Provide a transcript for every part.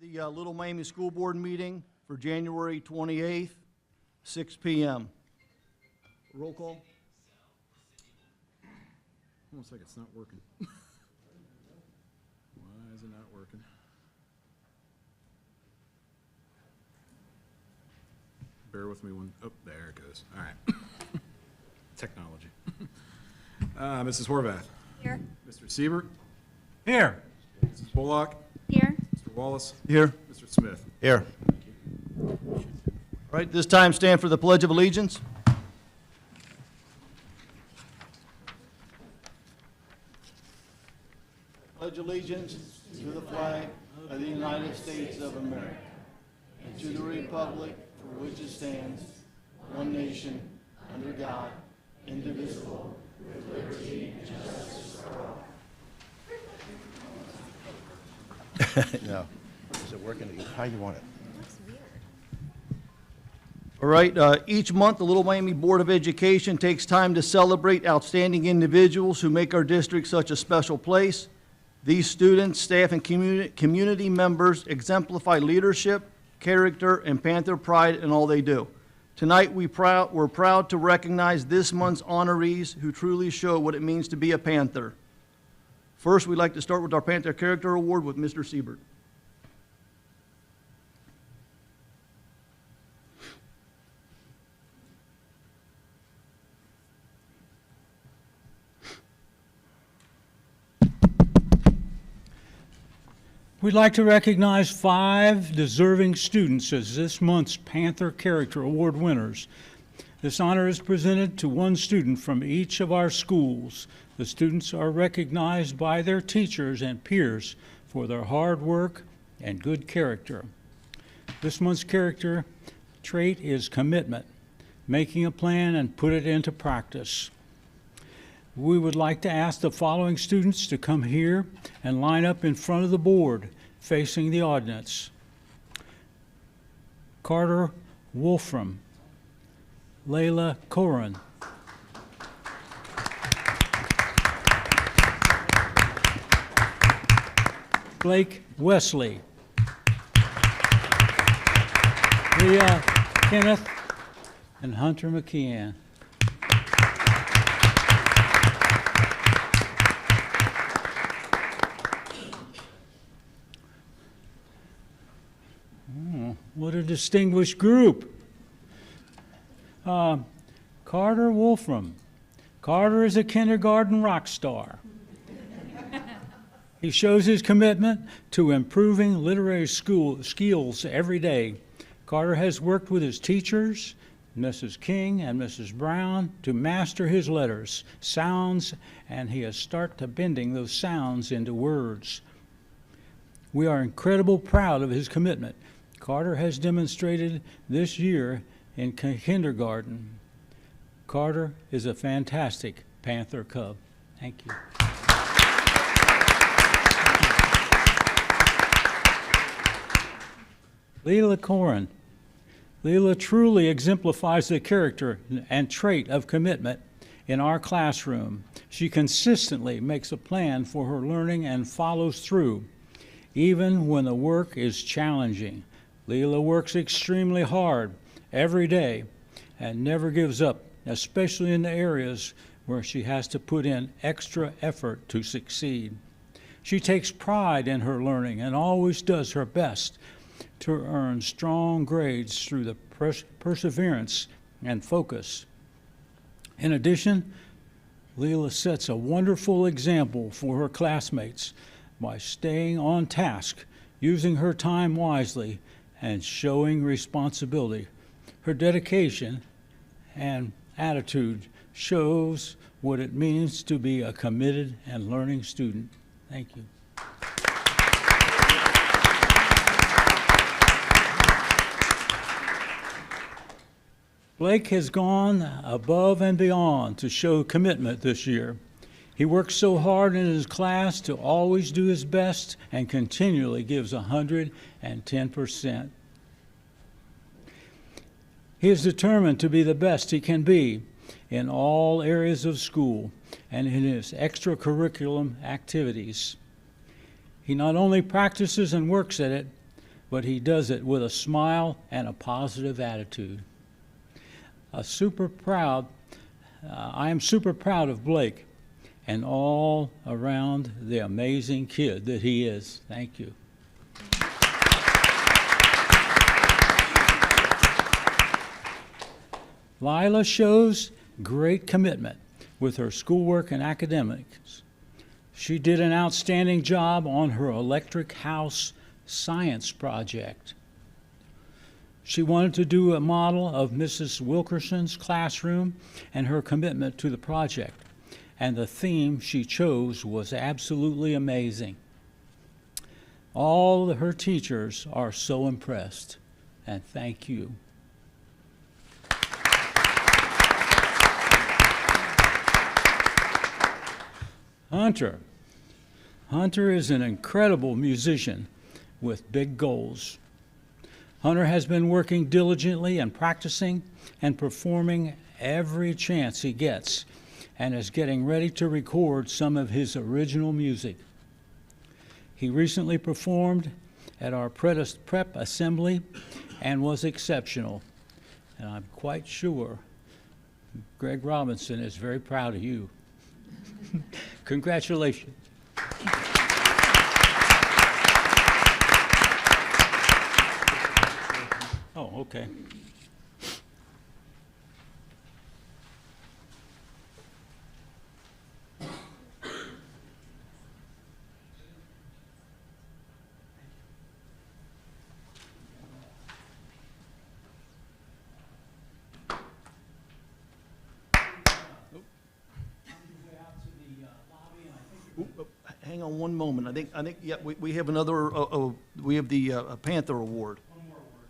The Little Miami School Board meeting for January 28th, 6 p.m. Roll call. Almost like it's not working. Why is it not working? Bear with me one. Oh, there it goes. All right. Technology. Mrs. Horvath. Here. Mr. Siebert. Here. Mrs. Pollock. Here. Mr. Wallace. Here. Mr. Smith. Here. All right, this time stand for the Pledge of Allegiance. Pledge allegiance to the flag of the United States of America and to the republic for which it stands, one nation, under God, indivisible, with liberty and justice for all. No. Is it working? How you want it? All right, each month, the Little Miami Board of Education takes time to celebrate outstanding individuals who make our district such a special place. These students, staff, and community members exemplify leadership, character, and Panther pride in all they do. Tonight, we're proud to recognize this month's honorees who truly show what it means to be a Panther. First, we'd like to start with our Panther Character Award with Mr. Siebert. We'd like to recognize 5 deserving students as this month's Panther Character Award winners. This honor is presented to one student from each of our schools. The students are recognized by their teachers and peers for their hard work and good character. This month's character trait is commitment, making a plan and put it into practice. We would like to ask the following students to come here and line up in front of the board facing the audience. Carter Wolfram, Layla Corin, Blake Wesley, Leah Kenneth, and Hunter McKeon. What a distinguished group. Carter Wolfram. Carter is a kindergarten rock star. He shows his commitment to improving literary skills every day. Carter has worked with his teachers, Mrs. King and Mrs. Brown, to master his letters, sounds, and he has started bending those sounds into words. We are incredibly proud of his commitment. Carter has demonstrated this year in kindergarten. Carter is a fantastic Panther Cub. Thank you. Leela Corin. Leela truly exemplifies the character and trait of commitment in our classroom. She consistently makes a plan for her learning and follows through, even when the work is challenging. Leela works extremely hard every day and never gives up, especially in the areas where she has to put in extra effort to succeed. She takes pride in her learning and always does her best to earn strong grades through the perseverance and focus. In addition, Leela sets a wonderful example for her classmates by staying on task, using her time wisely, and showing responsibility. Her dedication and attitude shows what it means to be a committed and learning student. Thank you. Blake has gone above and beyond to show commitment this year. He works so hard in his class to always do his best and continually gives 110%. He is determined to be the best he can be in all areas of school and in his extracurricular activities. He not only practices and works at it, but he does it with a smile and a positive attitude. I am super proud of Blake and all around the amazing kid that he is. Thank you. Lila shows great commitment with her schoolwork and academics. She did an outstanding job on her electric house science project. She wanted to do a model of Mrs. Wilkerson's classroom and her commitment to the project, and the theme she chose was absolutely amazing. All her teachers are so impressed, and thank you. Hunter. Hunter is an incredible musician with big goals. Hunter has been working diligently and practicing and performing every chance he gets, and is getting ready to record some of his original music. He recently performed at our prep assembly and was exceptional. And I'm quite sure Greg Robinson is very proud of you. Congratulations. Oh, okay. Hang on one moment. I think, yeah, we have another, we have the Panther Award.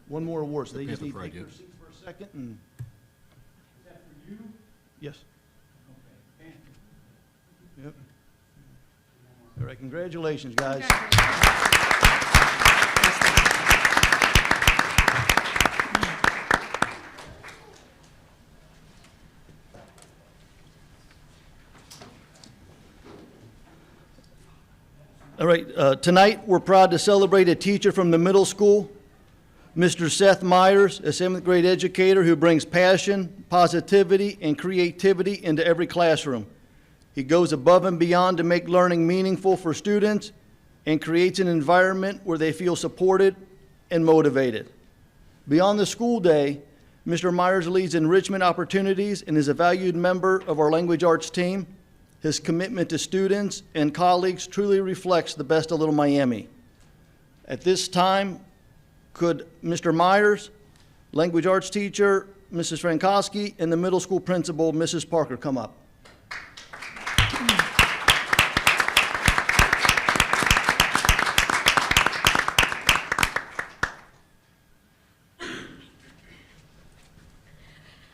One more award, so they just need to Panther take Pride, their seats for a second and. Is that for you? Yes. Okay. Yep. All right, congratulations, guys. All right, tonight we're proud to celebrate a teacher from the middle school, Mr. Seth Myers, a 7th grade educator who brings passion, positivity, and creativity into every classroom. He goes above and beyond to make learning meaningful for students and creates an environment where they feel supported and motivated. Beyond the school day, Mr. Myers leads enrichment opportunities and is a valued member of our language arts team. His commitment to students and colleagues truly reflects the best of Little Miami. At this time, could Mr. Myers, language arts teacher, Mrs. Frankowski, and the middle school principal, Mrs. Parker, come up?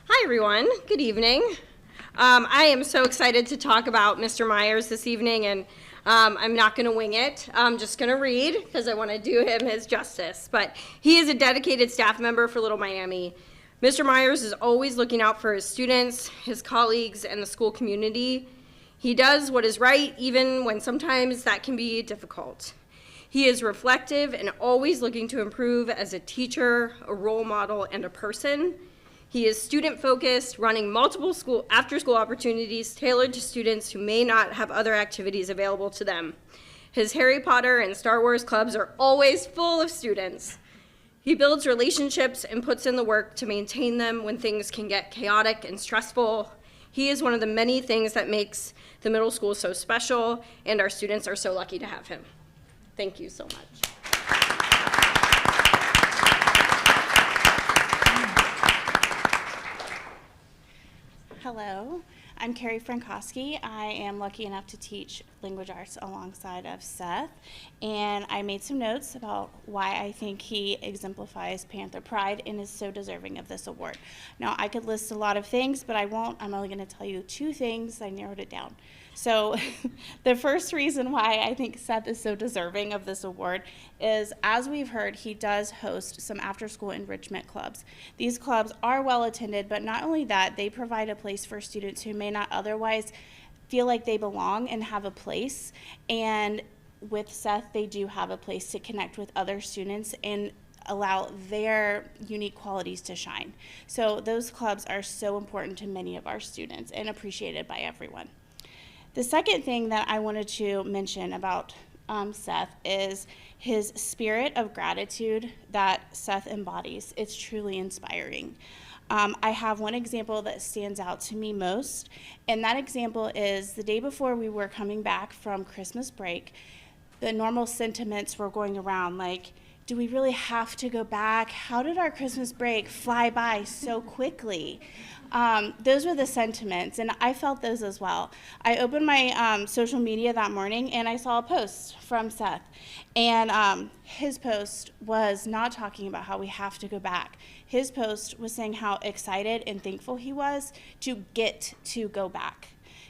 Hi, everyone. Good evening. I am so excited to talk about Mr. Myers this evening, and I'm not going to wing it. I'm just going to read because I want to do him his justice. But he is a dedicated staff member for Little Miami. Mr. Myers is always looking out for his students, his colleagues, and the school community. He does what is right, even when sometimes that can be difficult. He is reflective and always looking to improve as a teacher, a role model, and a person. He is student-focused, running multiple after-school opportunities tailored to students who may not have other activities available to them. His Harry Potter and Star Wars clubs are always full of students. He builds relationships and puts in the work to maintain them when things can get chaotic and stressful. He is one of the many things that makes the middle school so special, and our students are so lucky to have him. Thank you so much. Hello, I'm Carrie Frankowski. I am lucky enough to teach language arts alongside of Seth, and I made some notes about why I think he exemplifies Panther Pride and is so deserving of this award. Now, I could list a lot of things, but I won't. I'm only going to tell you 2 things. I narrowed it down. So the first reason why I think Seth is so deserving of this award is, as we've heard, he does host some after-school enrichment clubs. These clubs are well attended, but not only that, they provide a place for students who may not otherwise feel like they belong and have a place. And with Seth, they do have a place to connect with other students and allow their unique qualities to shine. So those clubs are so important to many of our students and appreciated by everyone. The second thing that I wanted to mention about Seth is his spirit of gratitude that Seth embodies. It's truly inspiring. I have one example that stands out to me most, and that example is the day before we were coming back from Christmas break, the normal sentiments were going around like, do we really have to go back? How did our Christmas break fly by so quickly? Those were the sentiments, and I felt those as well. I opened my social media that morning, and I saw a post from Seth. And his post was not talking about how we have to go back. His post was saying how excited and thankful he was to get to go back,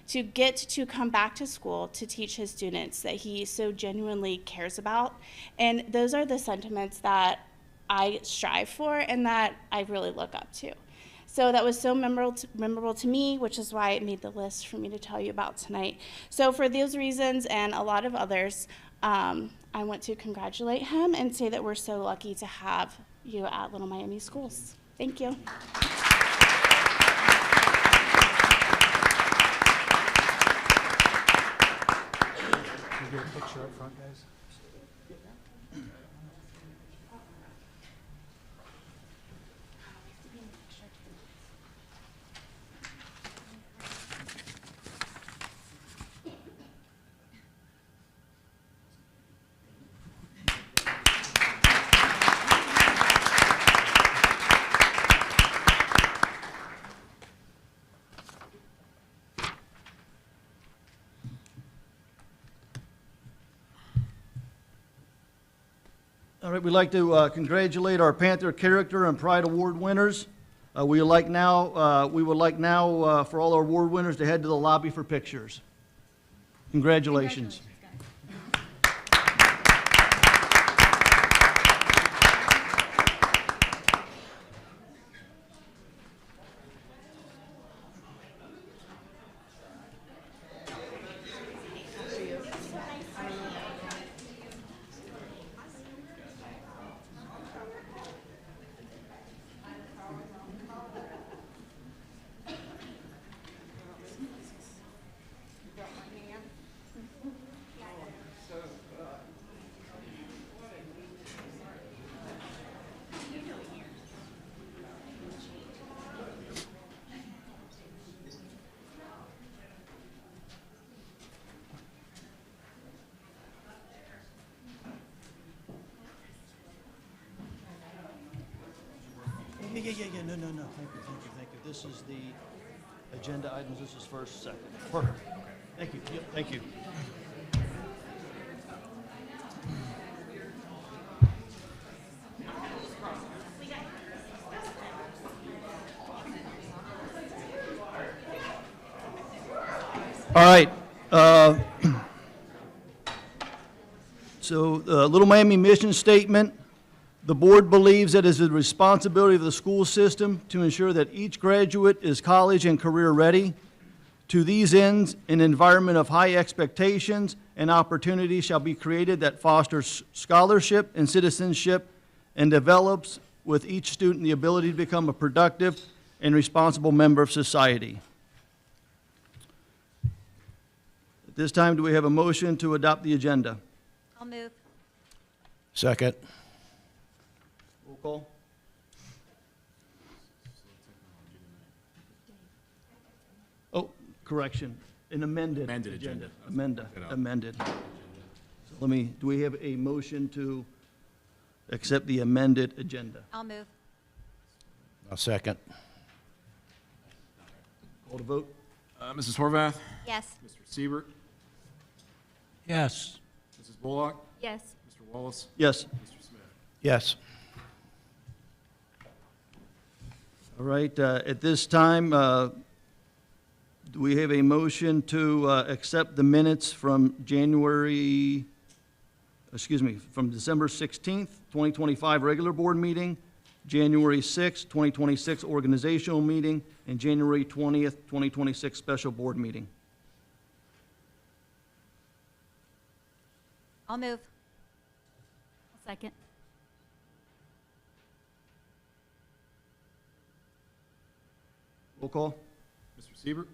to get to come back to school to teach his students that he so genuinely cares about. And those are the sentiments that I strive for and that I really look up to. So that was so memorable to me, which is why it made the list for me to tell you about tonight. So for those reasons and a lot of others, I want to congratulate him and say that we're so lucky to have you at Little Miami Schools. Thank you. Can we get a picture up front, guys? All right, we'd like to congratulate our Panther Character and Pride Award winners. We would like now for all our award winners to head to the lobby for pictures. Congratulations. Yeah, no, thank you. This is the agenda items, this is first, second. Perfect. Thank you, yep, thank you. All right. So, Little Miami mission statement. The board believes it is the responsibility of the school system to ensure that each graduate is college and career ready. To these ends, an environment of high expectations and opportunity shall be created that fosters scholarship and citizenship and develops with each student the ability to become a productive and responsible member of society. At this time, do we have a motion to adopt the agenda? I'll move. Second. Roll call. Oh, correction, an amended. Amended agenda. Amended. So do we have a motion to accept the amended agenda? I'll move. I'll second. Call to vote? Mrs. Horvath? Yes. Mr. Siebert? Yes. Mrs. Bullock? Yes. Mr. Wallace? Yes. Mr. Smith? Yes. All right, at this time, do we have a motion to accept the minutes from from December 16th, 2025 regular board meeting, January 6th, 2026 organizational meeting, and January 20th, 2026 special board meeting? I'll move. I'll second. Roll call? Mr. Siebert,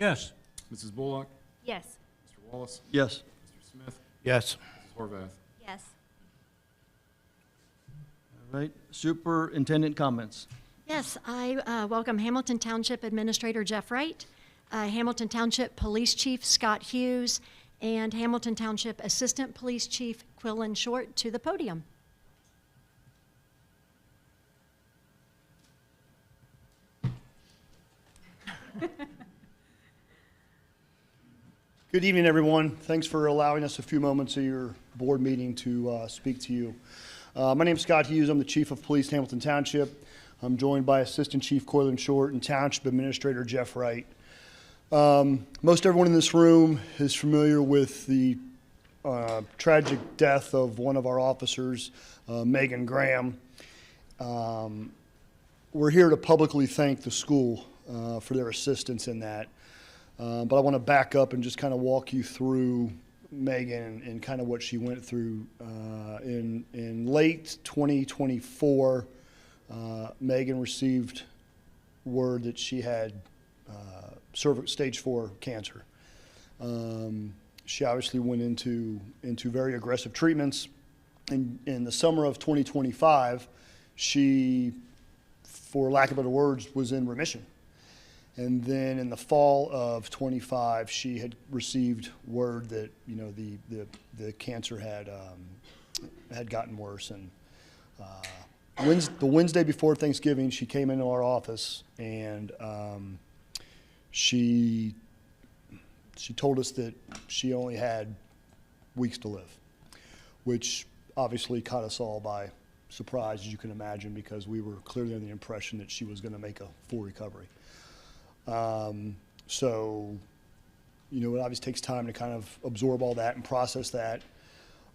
Yes. Mrs. Bullock, Yes. Mr. Wallace, Yes. Mr. Smith, Yes. Mrs. Horvath. Yes. All right, superintendent comments. Yes, I welcome Hamilton Township Administrator Jeff Wright, Hamilton Township Police Chief Scott Hughes, and Hamilton Township Assistant Police Chief Quillen Short to the podium. Good evening, everyone. Thanks for allowing us a few moments of your board meeting to speak to you. My name's Scott Hughes. I'm the Chief of Police, Hamilton Township. I'm joined by Assistant Chief Quillen Short and Township Administrator Jeff Wright. Most everyone in this room is familiar with the tragic death of one of our officers, Megan Graham. We're here to publicly thank the school for their assistance in that. But I want to back up and just kind of walk you through Megan and kind of what she went through. In late 2024, Megan received word that she had stage 4 cancer. She obviously went into very aggressive treatments. In the summer of 2025, she, for lack of better words, was in remission. And then in the fall of 25, she had received word that, you know, the cancer had gotten worse. And the Wednesday before Thanksgiving, she came into our office and she told us that she only had weeks to live, which obviously caught us all by surprise, as you can imagine, because we were clearly under the impression that she was going to make a full recovery. So, you know, it obviously takes time to kind of absorb all that and process that.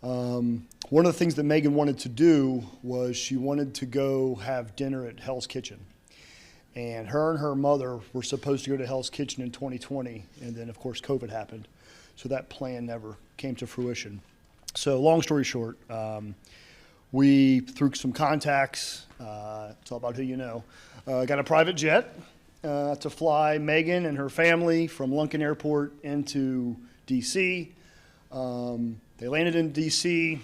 One of the things that Megan wanted to do was she wanted to go have dinner at Hell's Kitchen. And her mother were supposed to go to Hell's Kitchen in 2020, and then, of course, COVID happened. So that plan never came to fruition. So long story short, we, through some contacts, it's all about who you know, got a private jet to fly Megan and her family from Lunken Airport into D.C. They landed in D.C.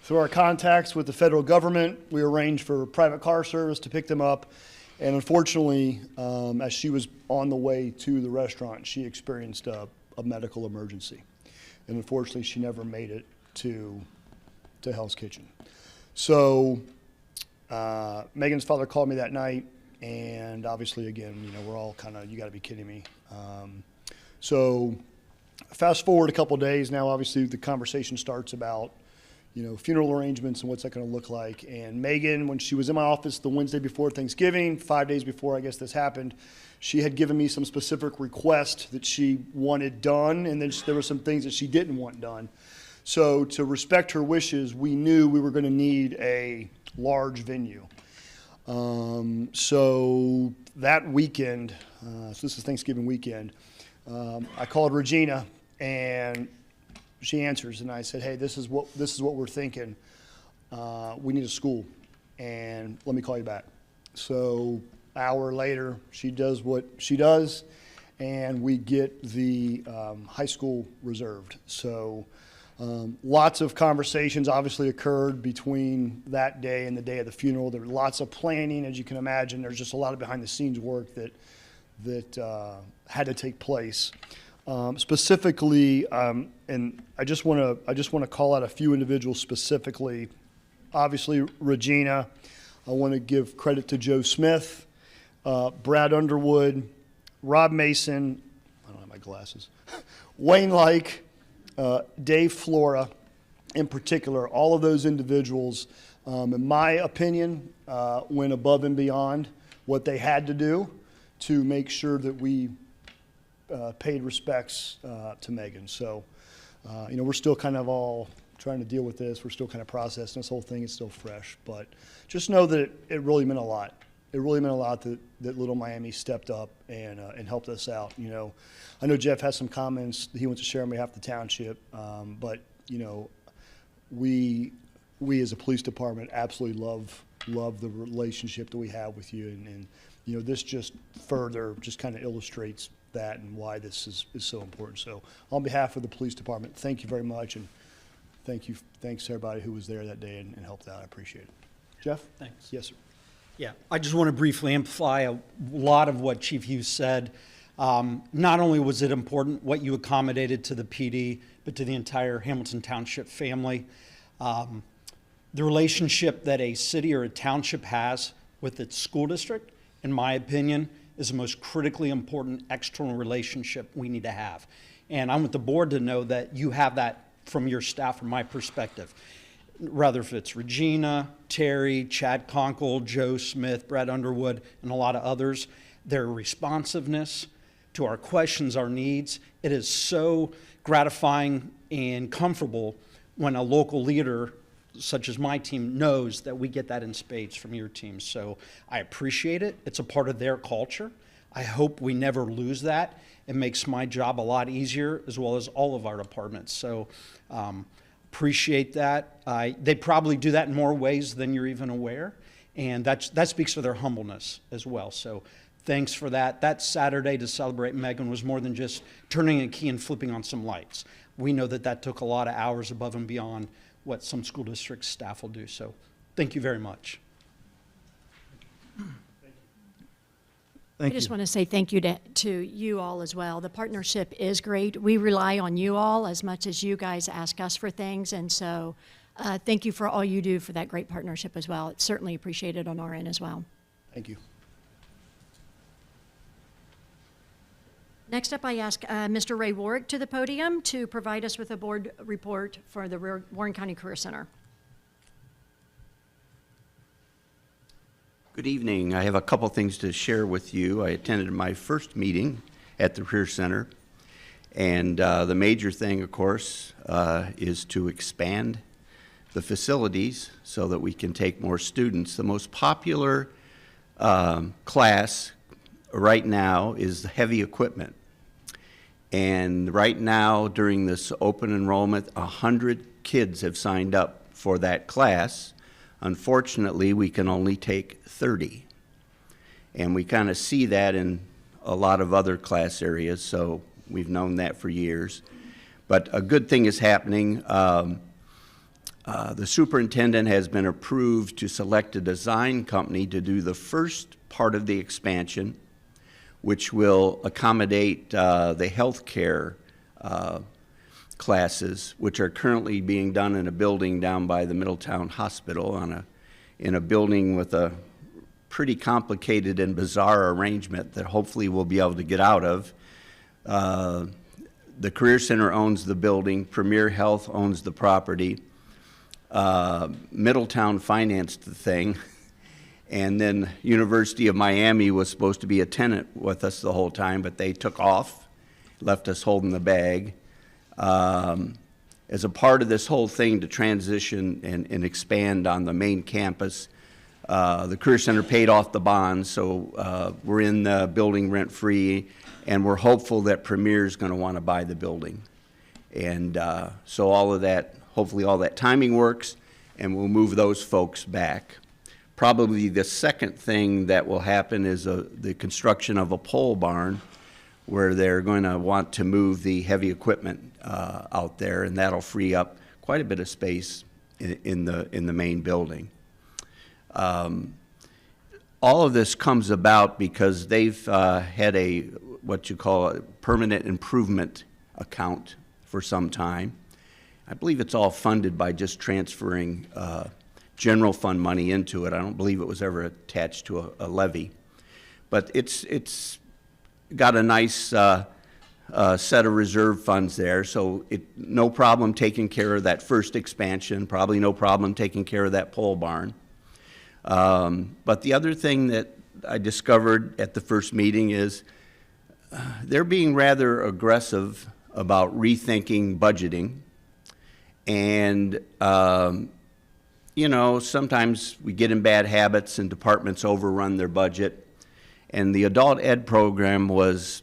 Through our contacts with the federal government, we arranged for private car service to pick them up. And unfortunately, as she was on the way to the restaurant, she experienced a medical emergency. And unfortunately, she never made it to Hell's Kitchen. So Megan's father called me that night. And obviously, again, you know, we're all kind of, you got to be kidding me. So fast forward a couple of days now, obviously the conversation starts about, you know, funeral arrangements and what's that going to look like. And Megan, when she was in my office the Wednesday before Thanksgiving, 5 days before I guess this happened, she had given me some specific requests that she wanted done, and then there were some things that she didn't want done. So to respect her wishes, we knew we were going to need a large venue. So that weekend, so this is Thanksgiving weekend, I called Regina and she answers and I said, hey, this is what we're thinking. We need a school and let me call you back. So an hour later, she does what she does and we get the high school reserved. So lots of conversations obviously occurred between that day and the day of the funeral. There were lots of planning, as you can imagine. There's just a lot of behind-the-scenes work that had to take place. Specifically, and I just want to call out a few individuals specifically. Obviously, Regina. I want to give credit to Joe Smith, Brad Underwood, Rob Mason. I don't have my glasses. Wayne Like. Dave Flora, in particular, all of those individuals, in my opinion, went above and beyond what they had to do to make sure that we paid respects to Megan. So, you know, we're still kind of all trying to deal with this. We're still kind of processing this whole thing. It's still fresh. But just know that it really meant a lot. It really meant a lot that Little Miami stepped up and helped us out. You know, I know Jeff has some comments that he wants to share on behalf of the township, but you know, we as a police department absolutely love the relationship that we have with you, and this just further just kind of illustrates that and why this is so important. So on behalf of the police department, thank you very much, and thanks to everybody who was there that day and helped out. I appreciate it. Jeff? Thanks. Yes, sir. Yeah, I just want to briefly amplify a lot of what Chief Hughes said. Not only was it important what you accommodated to the PD, but to the entire Hamilton Township family. The relationship that a city or a township has with its school district, in my opinion, is the most critically important external relationship we need to have. And I want the board to know that you have that from your staff, from my perspective. Rather if it's Regina, Terry, Chad Conkle, Joe Smith, Brett Underwood, and a lot of others, their responsiveness to our questions, our needs, it is so gratifying and comfortable when a local leader such as my team knows that we get that in spades from your team. So I appreciate it. It's a part of their culture. I hope we never lose that. It makes my job a lot easier, as well as all of our departments. So appreciate that. They probably do that in more ways than you're even aware, and that speaks to their humbleness as well. So thanks for that. That Saturday to celebrate Megan was more than just turning a key and flipping on some lights. We know that took a lot of hours above and beyond what some school district staff will do. So thank you very much. I just want to say thank you to you all as well. The partnership is great. We rely on you all as much as you guys ask us for things. And so thank you for all you do for that great partnership as well. It's certainly appreciated on our end as well. Thank you. Next up, I ask Mr. Ray Warwick to the podium to provide us with a board report for the Warren County Career Center. Good evening. I have a couple things to share with you. I attended my first meeting at the Career Center, and the major thing, of course, is to expand the facilities so that we can take more students. The most popular class right now is the heavy equipment. And right now, during this open enrollment, 100 kids have signed up for that class. Unfortunately, we can only take 30. And we kind of see that in a lot of other class areas, so we've known that for years. But a good thing is happening. The superintendent has been approved to select a design company to do the first part of the expansion, which will accommodate the healthcare classes, which are currently being done in a building down by the Middletown Hospital in a building with a pretty complicated and bizarre arrangement that hopefully we'll be able to get out of. The Career Center owns the building. Premier Health owns the property. Middletown financed the thing. And then University of Miami was supposed to be a tenant with us the whole time, but they took off, left us holding the bag. As a part of this whole thing to transition and expand on the main campus, the Career Center paid off the bonds, so we're in the building rent-free, and we're hopeful that Premier is going to want to buy the building. And so all of that, hopefully all that timing works, and we'll move those folks back. Probably the second thing that will happen is the construction of a pole barn, where they're going to want to move the heavy equipment out there, and that'll free up quite a bit of space in the main building. All of this comes about because they've had what you call a permanent improvement account for some time. I believe it's all funded by just transferring general fund money into it. I don't believe it was ever attached to a levy. But it's got a nice set of reserve funds there, so no problem taking care of that first expansion, probably no problem taking care of that pole barn. But the other thing that I discovered at the first meeting is they're being rather aggressive about rethinking budgeting. And you know, sometimes we get in bad habits and departments overrun their budget. And the adult ed program was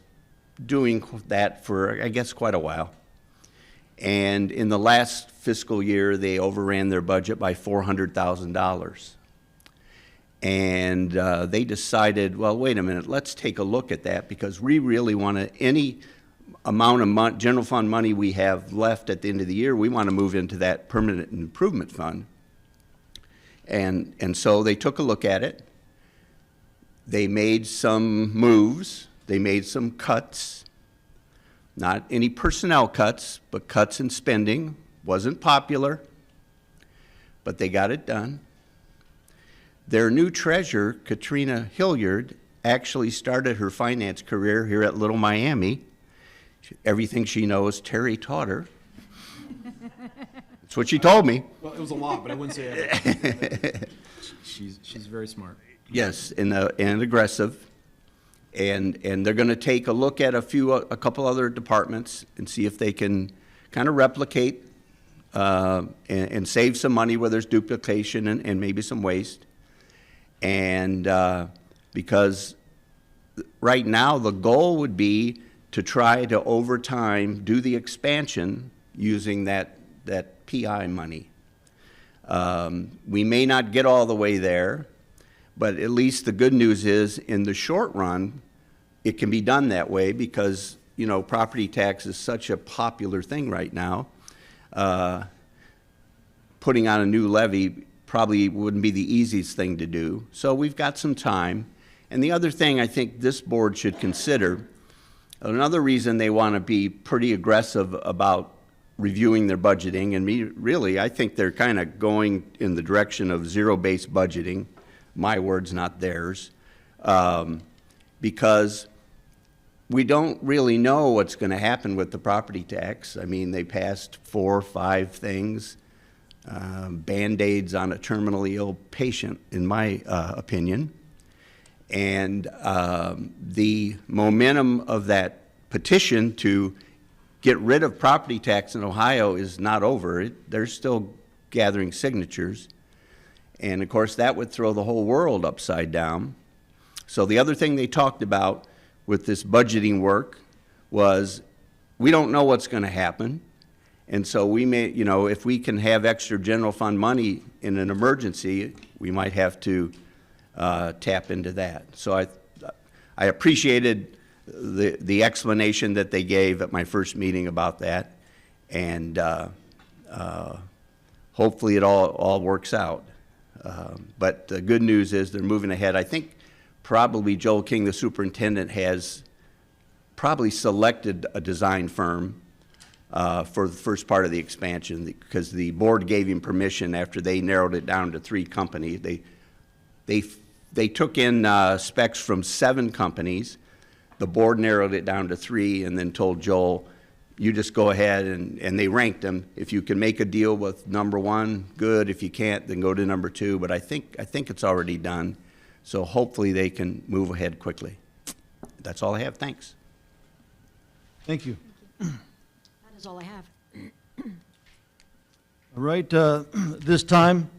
doing that for, I guess, quite a while. And in the last fiscal year, they overran their budget by $400,000. And they decided, well, wait a minute, let's take a look at that, because we really want to, any amount of general fund money we have left at the end of the year, we want to move into that permanent improvement fund. And so they took a look at it. They made some moves. They made some cuts. Not any personnel cuts, but cuts in spending. Wasn't popular, but they got it done. Their new treasurer, Katrina Hilliard, actually started her finance career here at Little Miami. Everything she knows, Terry taught her. That's what she told me. Well, it was a lot, but I wouldn't say everything. She's very smart. Yes, and aggressive. And they're going to take a look at a couple other departments and see if they can kind of replicate and save some money where there's duplication and maybe some waste. And because right now the goal would be to try to, over time, do the expansion using that PI money. We may not get all the way there, but at least the good news is, in the short run, it can be done that way because, you know, property tax is such a popular thing right now. Putting on a new levy probably wouldn't be the easiest thing to do. So we've got some time. And the other thing I think this board should consider, another reason they want to be pretty aggressive about reviewing their budgeting, and really, I think they're kind of going in the direction of zero-based budgeting, my words, not theirs, because we don't really know what's going to happen with the property tax. I mean, they passed 4 or 5 things, Band-Aids on a terminally ill patient, in my opinion. And the momentum of that petition to get rid of property tax in Ohio is not over. They're still gathering signatures. And of course, that would throw the whole world upside down. So the other thing they talked about with this budgeting work was, we don't know what's going to happen. And so we may, you know, if we can have extra general fund money in an emergency, we might have to tap into that. So I appreciated the explanation that they gave at my first meeting about that, and hopefully it all works out. But the good news is they're moving ahead. I think probably Joel King, the superintendent, has probably selected a design firm for the first part of the expansion, because the board gave him permission after they narrowed it down to 3 companies. They took in specs from 7 companies. The board narrowed it down to 3 and then told Joel, you just go ahead, and they ranked them. If you can make a deal with number 1, good. If you can't, then go to number 2. But I think it's already done. So hopefully they can move ahead quickly. That's all I have. Thanks. Thank you. That is all I have. All right, this time,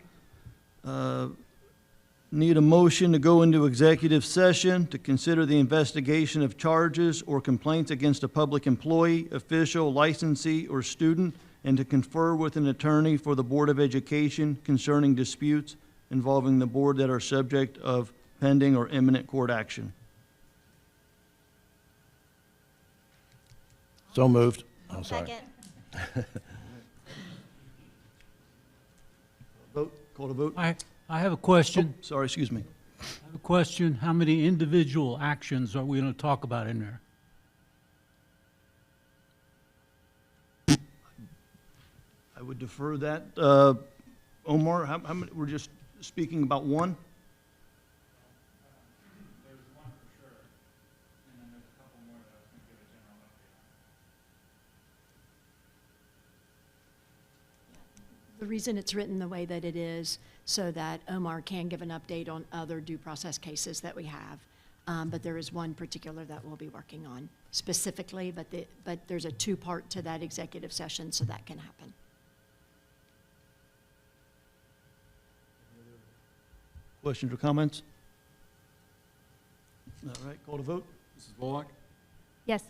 need a motion to go into executive session to consider the investigation of charges or complaints against a public employee, official, licensee, or student, and to confer with an attorney for the Board of Education concerning disputes involving the board that are subject of pending or imminent court action. So moved. I'm sorry. Second. Vote, call to vote. I have a question. Oh, sorry, excuse me. I have a question. How many individual actions are we going to talk about in there? I would defer that. Omar, how many, we're just speaking about one? There's one for sure, and then there's a couple more that I was going to give a general update on. The reason it's written the way that it is so that Omar can give an update on other due process cases that we have. But there is one particular that we'll be working on specifically, but there's a 2-part to that executive session, so that can happen. Questions or comments? All right, call to vote. Mrs. Volek? Yes.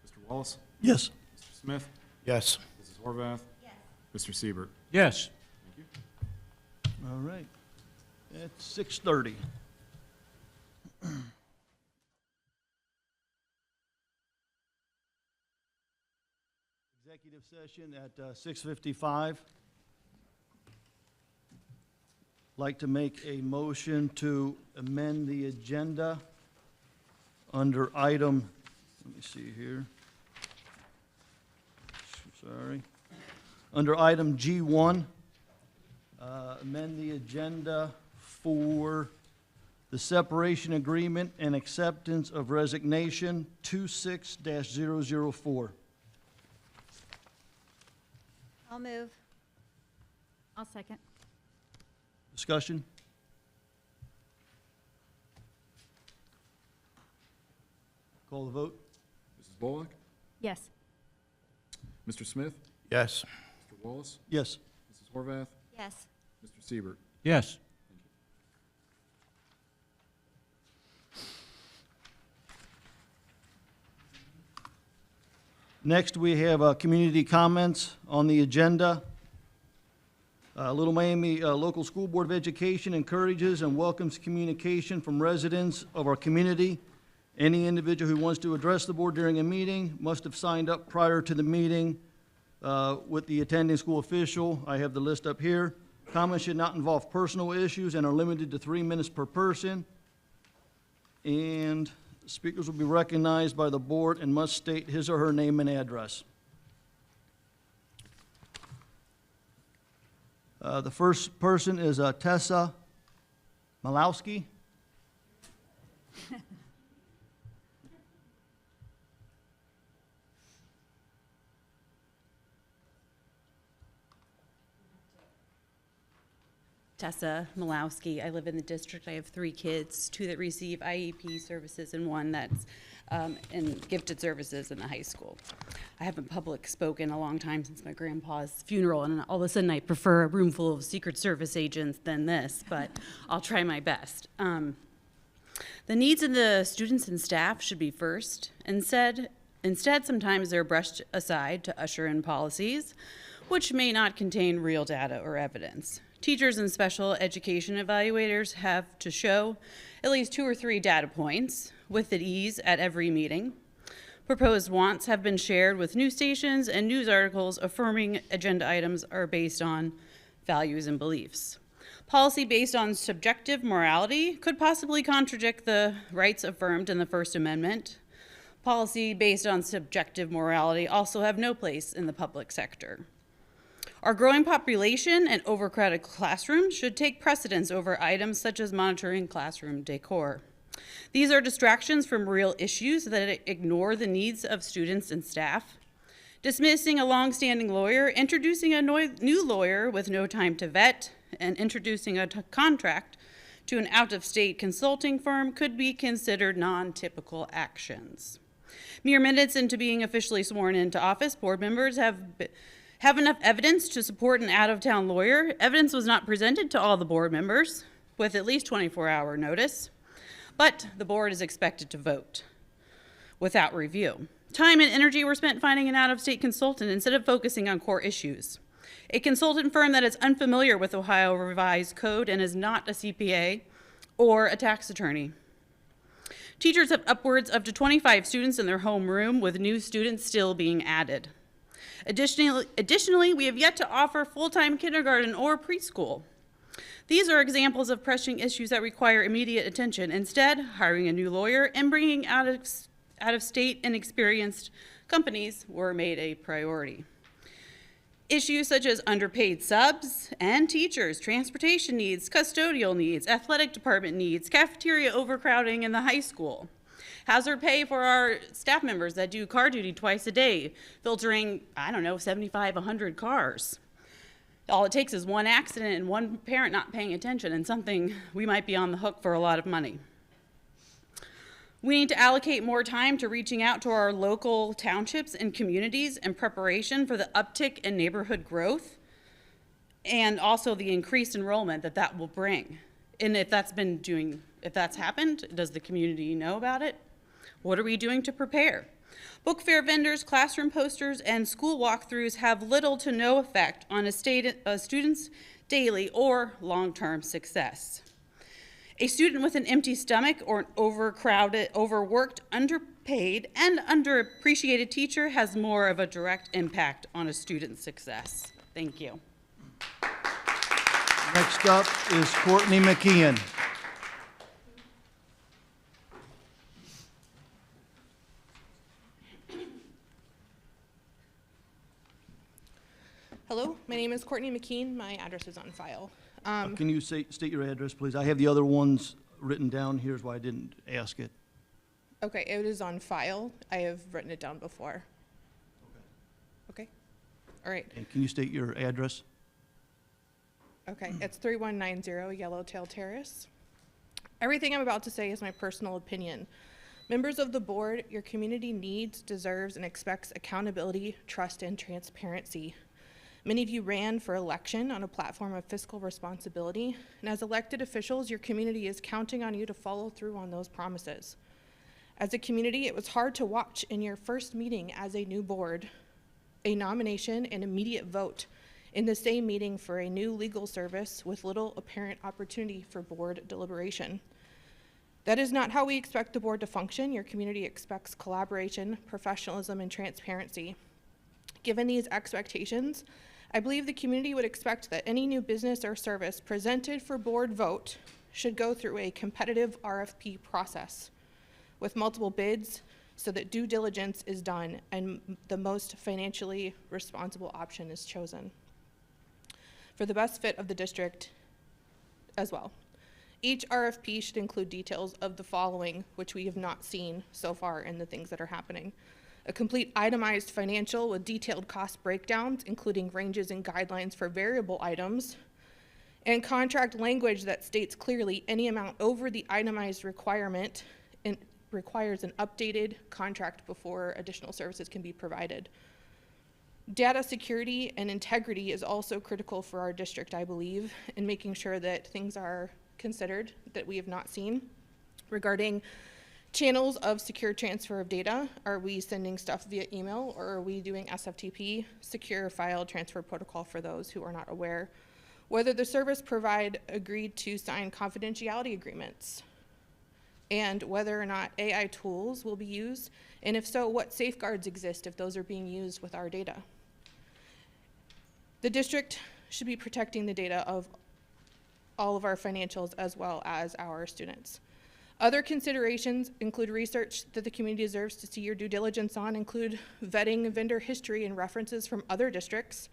Mr. Wallace? Yes. Mr. Smith? Yes. Mrs. Horvath? Yes. Mr. Siebert? Yes. Thank you. All right. It's 6:30. Executive session at 6:55. Like to make a motion to amend the agenda under item, let me see here. Sorry. Under item G1, amend the agenda for the separation agreement and acceptance of resignation 26-004. I'll move. I'll second. Discussion? Call the vote? Mrs. Bullock? Yes. Mr. Smith? Yes. Mr. Wallace? Yes. Mrs. Horvath? Yes. Mr. Siebert? Yes. Next, we have community comments on the agenda. Little Miami Local School Board of Education encourages and welcomes communication from residents of our community. Any individual who wants to address the board during a meeting must have signed up prior to the meeting with the attending school official. I have the list up here. Comments should not involve personal issues and are limited to 3 minutes per person. And speakers will be recognized by the board and must state his or her name and address. The first person is Tessa Malowski. Tessa Malowski. I live in the district. I have 3 kids, 2 that receive IEP services and 1 that's in gifted services in the high school. I haven't public spoken a long time since my grandpa's funeral, and all of a sudden I prefer a room full of Secret Service agents than this, but I'll try my best. The needs of the students and staff should be first. Instead, sometimes they're brushed aside to usher in policies, which may not contain real data or evidence. Teachers and special education evaluators have to show at least 2 or 3 data points with ease at every meeting. Proposed wants have been shared with news stations, and news articles affirming agenda items are based on values and beliefs. Policy based on subjective morality could possibly contradict the rights affirmed in the First Amendment. Policy based on subjective morality also have no place in the public sector. Our growing population and overcrowded classrooms should take precedence over items such as monitoring classroom decor. These are distractions from real issues that ignore the needs of students and staff. Dismissing a long-standing lawyer, introducing a new lawyer with no time to vet, and introducing a contract to an out-of-state consulting firm could be considered non-typical actions. Mere minutes into being officially sworn into office, board members have enough evidence to support an out-of-town lawyer. Evidence was not presented to all the board members with at least 24-hour notice, but the board is expected to vote without review. Time and energy were spent finding an out-of-state consultant instead of focusing on core issues. A consultant firm that is unfamiliar with Ohio Revised Code and is not a CPA or a tax attorney. Teachers have upwards of 25 students in their homeroom, with new students still being added. Additionally, we have yet to offer full-time kindergarten or preschool. These are examples of pressing issues that require immediate attention. Instead, hiring a new lawyer and bringing out-of-state and experienced companies were made a priority. Issues such as underpaid subs and teachers, transportation needs, custodial needs, athletic department needs, cafeteria overcrowding in the high school, hazard pay for our staff members that do car duty twice a day, filtering, 75, 100 cars. All it takes is one accident and one parent not paying attention, and something we might be on the hook for a lot of money. We need to allocate more time to reaching out to our local townships and communities in preparation for the uptick in neighborhood growth and also the increased enrollment that will bring. And if that's happened, does the community know about it? What are we doing to prepare? Book fair vendors, classroom posters, and school walkthroughs have little to no effect on a student's daily or long-term success. A student with an empty stomach or an overcrowded, overworked, underpaid, and underappreciated teacher has more of a direct impact on a student's success. Thank you. Next up is Courtney McKeon. Hello, my name is Courtney McKean. My address is on file. Can you state your address, please? I have the other ones written down. Here's why I didn't ask it. Okay, it is on file. I have written it down before. Okay. All right. And can you state your address? Okay, it's 3190 Yellowtail Terrace. Everything I'm about to say is my personal opinion. Members of the board, your community needs, deserves, and expects accountability, trust, and transparency. Many of you ran for election on a platform of fiscal responsibility, and as elected officials, your community is counting on you to follow through on those promises. As a community, it was hard to watch in your first meeting as a new board, a nomination and immediate vote in the same meeting for a new legal service with little apparent opportunity for board deliberation. That is not how we expect the board to function. Your community expects collaboration, professionalism, and transparency. Given these expectations, I believe the community would expect that any new business or service presented for board vote should go through a competitive RFP process with multiple bids so that due diligence is done and the most financially responsible option is chosen for the best fit of the district as well. Each RFP should include details of the following, which we have not seen so far in the things that are happening. A complete itemized financial with detailed cost breakdowns, including ranges and guidelines for variable items, and contract language that states clearly any amount over the itemized requirement and requires an updated contract before additional services can be provided. Data security and integrity is also critical for our district, I believe, in making sure that things are considered that we have not seen regarding channels of secure transfer of data. Are we sending stuff via email, or are we doing SFTP, secure file transfer protocol for those who are not aware? Whether the service provider agreed to sign confidentiality agreements, and whether or not AI tools will be used, and if so, what safeguards exist if those are being used with our data. The district should be protecting the data of all of our financials as well as our students. Other considerations include research that the community deserves to see your due diligence on, include vetting vendor history and references from other districts,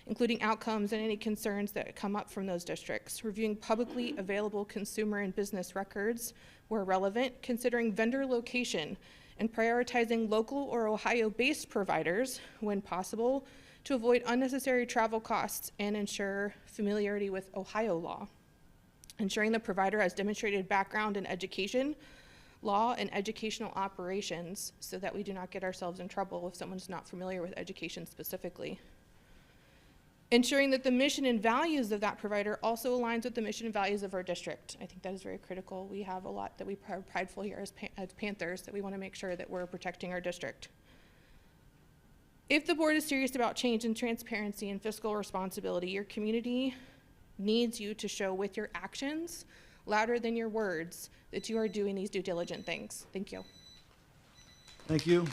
including outcomes and any concerns that come up from those districts, reviewing publicly available consumer and business records where relevant, considering vendor location, and prioritizing local or Ohio-based providers when possible to avoid unnecessary travel costs and ensure familiarity with Ohio law. Ensuring the provider has demonstrated background in education, law, and educational operations so that we do not get ourselves in trouble if someone's not familiar with education specifically. Ensuring that the mission and values of that provider also aligns with the mission and values of our district. I think that is very critical. We have a lot that we are prideful here as Panthers, that we want to make sure that we're protecting our district. If the board is serious about change and transparency and fiscal responsibility, your community needs you to show with your actions, louder than your words, that you are doing these due diligent things. Thank you. Thank you.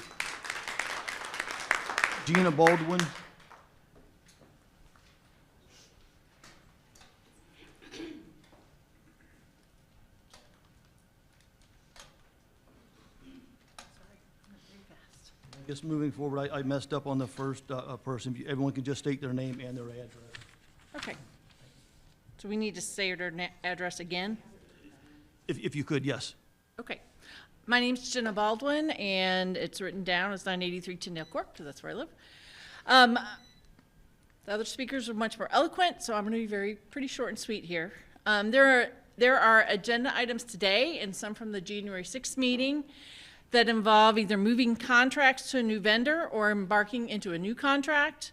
Gina Baldwin. I guess moving forward, I messed up on the first person. Everyone can just state their name and their address. Okay. So we need to say their address again? If you could, yes. Okay. My name's Jenna Baldwin, and it's written down as 983 Tyndale Court, because that's where I live. The other speakers are much more eloquent, so I'm going to be pretty short and sweet here. There are agenda items today, and some from the January 6th meeting, that involve either moving contracts to a new vendor or embarking into a new contract.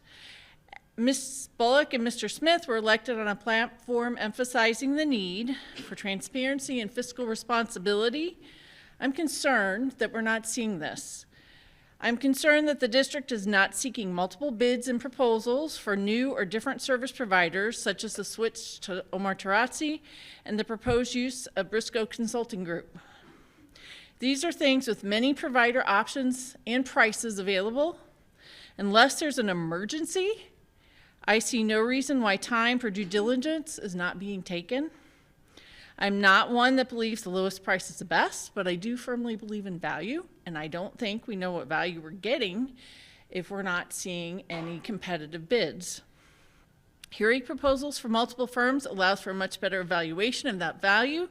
Ms. Bullock and Mr. Smith were elected on a platform emphasizing the need for transparency and fiscal responsibility. I'm concerned that we're not seeing this. I'm concerned that the district is not seeking multiple bids and proposals for new or different service providers, such as the switch to Omar Tarazzi and the proposed use of Briscoe Consulting Group. These are things with many provider options and prices available. Unless there's an emergency, I see no reason why time for due diligence is not being taken. I'm not one that believes the lowest price is the best, but I do firmly believe in value, and I don't think we know what value we're getting if we're not seeing any competitive bids. Hearing proposals from multiple firms allows for a much better evaluation of that value.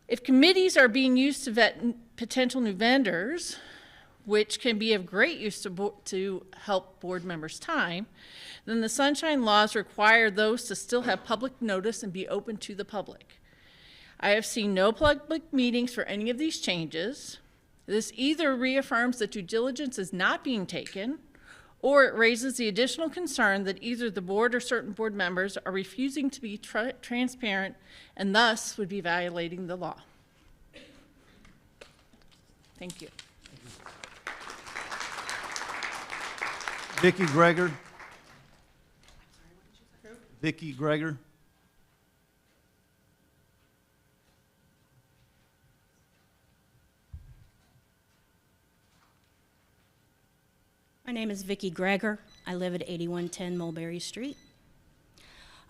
If committees are being used to vet potential new vendors, which can be of great use to help board members' time, then the sunshine laws require those to still have public notice and be open to the public. I have seen no public meetings for any of these changes. This either reaffirms that due diligence is not being taken, or it raises the additional concern that either the board or certain board members are refusing to be transparent and thus would be violating the law. Thank you. Vicki Greger. Vicki Greger. My name is Vicki Greger. I live at 8110 Mulberry Street.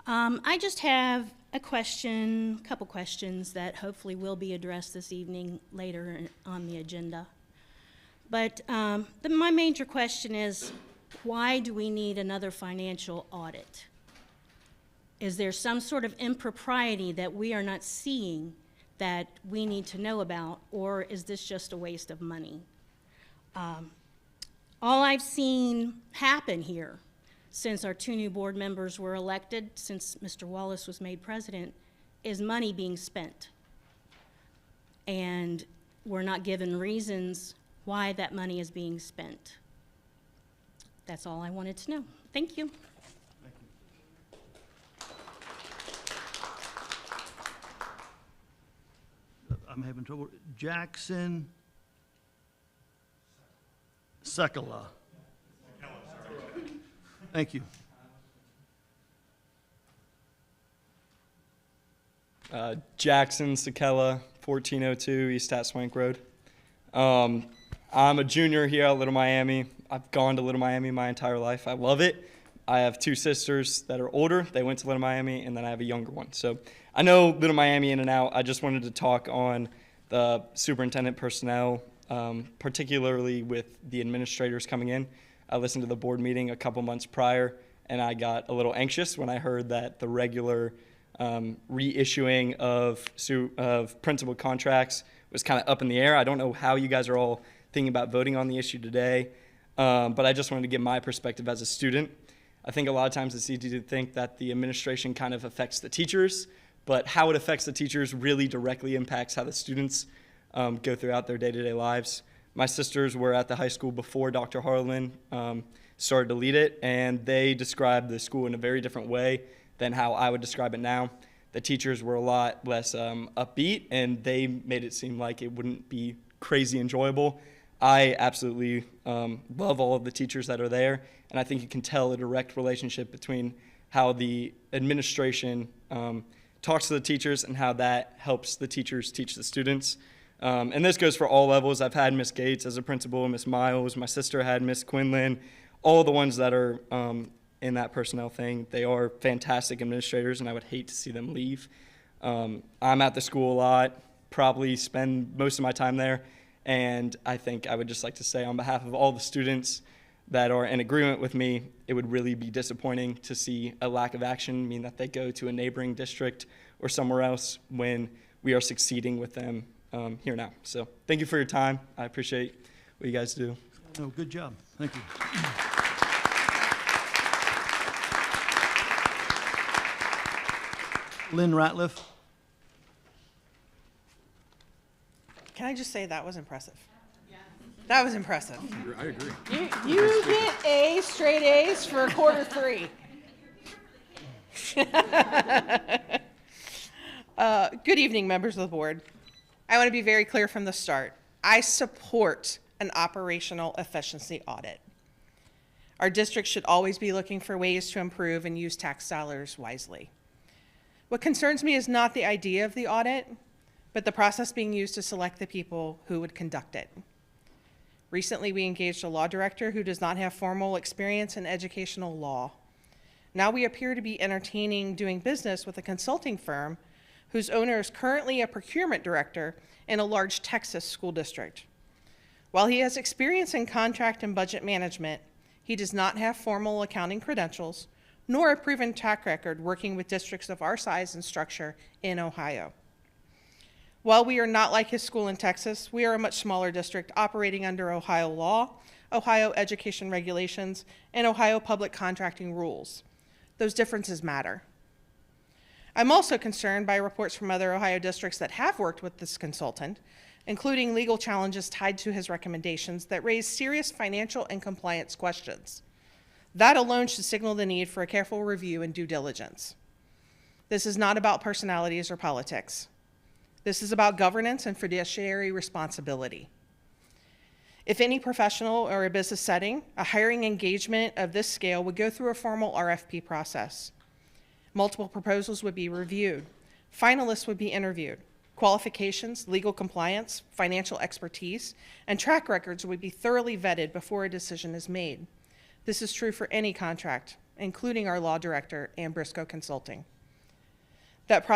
I just have a couple questions that hopefully will be addressed this evening later on the agenda. But my major question is, why do we need another financial audit? Is there some sort of impropriety that we are not seeing that we need to know about, or is this just a waste of money? All I've seen happen here since our 2 new board members were elected, since Mr. Wallace was made president, is money being spent. And we're not given reasons why that money is being spent. That's all I wanted to know. Thank you. I'm having trouble. Jackson Sekela. Thank you. Jackson Sekela, 1402 East at Swank Road. I'm a junior here at Little Miami. I've gone to Little Miami my entire life. I love it. I have 2 sisters that are older. They went to Little Miami, and then I have a younger one. So I know Little Miami in and out. I just wanted to talk on the superintendent personnel, particularly with the administrators coming in. I listened to the board meeting a couple months prior, and I got a little anxious when I heard that the regular reissuing of principal contracts was kind of up in the air. I don't know how you guys are all thinking about voting on the issue today, but I just wanted to give my perspective as a student. I think a lot of times it's easy to think that the administration kind of affects the teachers, but how it affects the teachers really directly impacts how the students go throughout their day-to-day lives. My sisters were at the high school before Dr. Harlan started to lead it, and they described the school in a very different way than how I would describe it now. The teachers were a lot less upbeat, and they made it seem like it wouldn't be crazy enjoyable. I absolutely love all of the teachers that are there, and I think you can tell a direct relationship between how the administration talks to the teachers and how that helps the teachers teach the students. And this goes for all levels. I've had Miss Gates as a principal, Miss Miles, my sister had Miss Quinlan, all the ones that are in that personnel thing. They are fantastic administrators, and I would hate to see them leave. I'm at the school a lot, probably spend most of my time there, and I think I would just like to say on behalf of all the students that are in agreement with me, it would really be disappointing to see a lack of action mean that they go to a neighboring district or somewhere else when we are succeeding with them here now. So thank you for your time. I appreciate what you guys do. Oh, good job. Thank you. Lynn Ratliff. Can I just say that was impressive? That was impressive. I agree. You get A, straight A's for quarter 3. Good evening, members of the board. I want to be very clear from the start. I support an operational efficiency audit. Our district should always be looking for ways to improve and use tax dollars wisely. What concerns me is not the idea of the audit, but the process being used to select the people who would conduct it. Recently, we engaged a law director who does not have formal experience in educational law. Now we appear to be entertaining doing business with a consulting firm whose owner is currently a procurement director in a large Texas school district. While he has experience in contract and budget management, he does not have formal accounting credentials, nor a proven track record working with districts of our size and structure in Ohio. While we are not like his school in Texas, we are a much smaller district operating under Ohio law, Ohio education regulations, and Ohio public contracting rules. Those differences matter. I'm also concerned by reports from other Ohio districts that have worked with this consultant, including legal challenges tied to his recommendations that raise serious financial and compliance questions. That alone should signal the need for a careful review and due diligence. This is not about personalities or politics. This is about governance and fiduciary responsibility. If any professional or a business setting, a hiring engagement of this scale would go through a formal RFP process. Multiple proposals would be reviewed. Finalists would be interviewed. Qualifications, legal compliance, financial expertise, and track records would be thoroughly vetted before a decision is made. This is true for any contract, including our law director and Briscoe Consulting. That's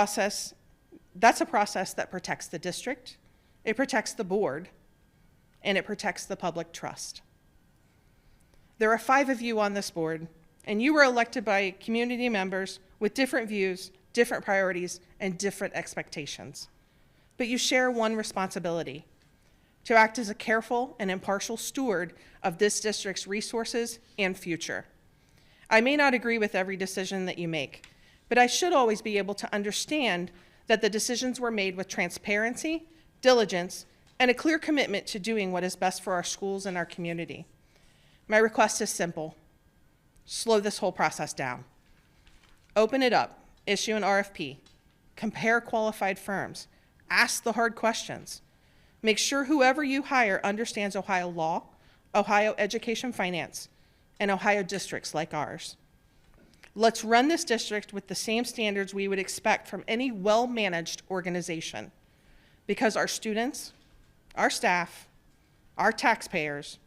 a process that protects the district, it protects the board, and it protects the public trust. There are 5 of you on this board, and you were elected by community members with different views, different priorities, and different expectations. But you share one responsibility: to act as a careful and impartial steward of this district's resources and future. I may not agree with every decision that you make, but I should always be able to understand that the decisions were made with transparency, diligence, and a clear commitment to doing what is best for our schools and our community. My request is simple: slow this whole process down. Open it up, issue an RFP, compare qualified firms, ask the hard questions. Make sure whoever you hire understands Ohio law, Ohio education finance, and Ohio districts like ours. Let's run this district with the same standards we would expect from any well-managed organization, because our students, our staff, our taxpayers,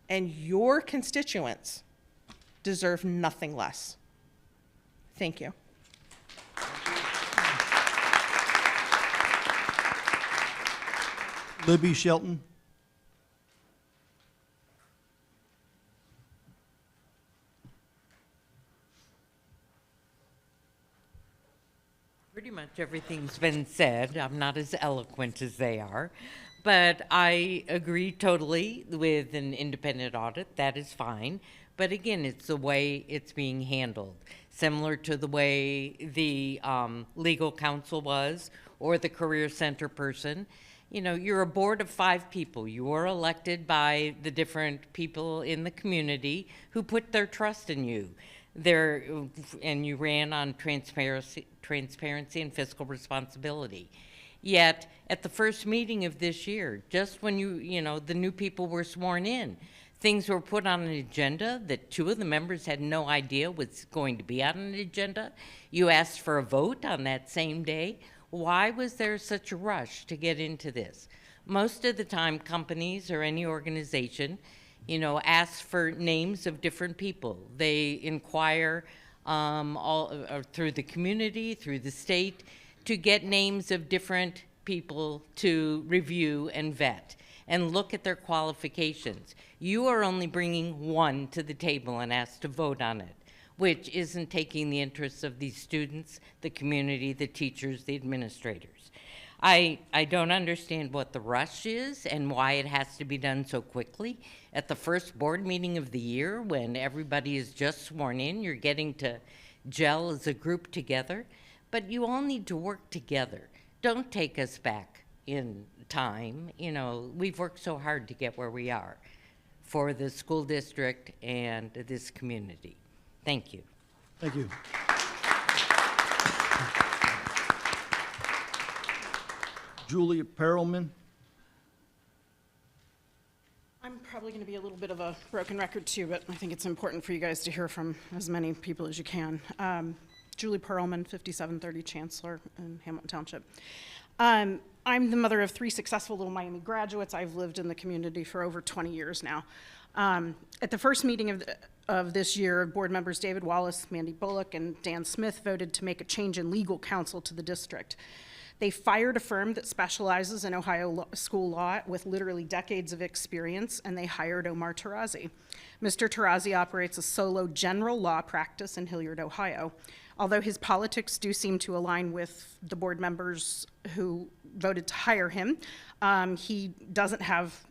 and your constituents deserve nothing less. Thank you. Libby Shelton. Pretty much everything's been said. I'm not as eloquent as they are, but I agree totally with an independent audit. That is fine. But again, it's the way it's being handled, similar to the way the legal counsel was, or the career center person. You know, you're a board of 5 people. You are elected by the different people in the community who put their trust in you. And you ran on transparency and fiscal responsibility. Yet, at the first meeting of this year, just when the new people were sworn in, things were put on an agenda that 2 of the members had no idea was going to be on an agenda. You asked for a vote on that same day. Why was there such a rush to get into this? Most of the time, companies or any organization, ask for names of different people. They inquire through the community, through the state, to get names of different people to review and vet and look at their qualifications. You are only bringing 1 to the table and asked to vote on it, which isn't taking the interests of these students, the community, the teachers, the administrators. I don't understand what the rush is and why it has to be done so quickly. At the first board meeting of the year, when everybody is just sworn in, you're getting to gel as a group together, but you all need to work together. Don't take us back in time. We've worked so hard to get where we are for the school district and this community. Thank you. Thank you. Julia Perelman. I'm probably going to be a little bit of a broken record too, but I think it's important for you guys to hear from as many people as you can. Julie Perlman, 5730 Chancellor in Hamilton Township. I'm the mother of 3 successful Little Miami graduates. I've lived in the community for over 20 years now. At the first meeting of this year, board members David Wallace, Mandy Bullock, and Dan Smith voted to make a change in legal counsel to the district. They fired a firm that specializes in Ohio school law with literally decades of experience, and they hired Omar Tarazi. Mr. Tarazi operates a solo general law practice in Hilliard, Ohio. Although his politics do seem to align with the board members who voted to hire him, he doesn't have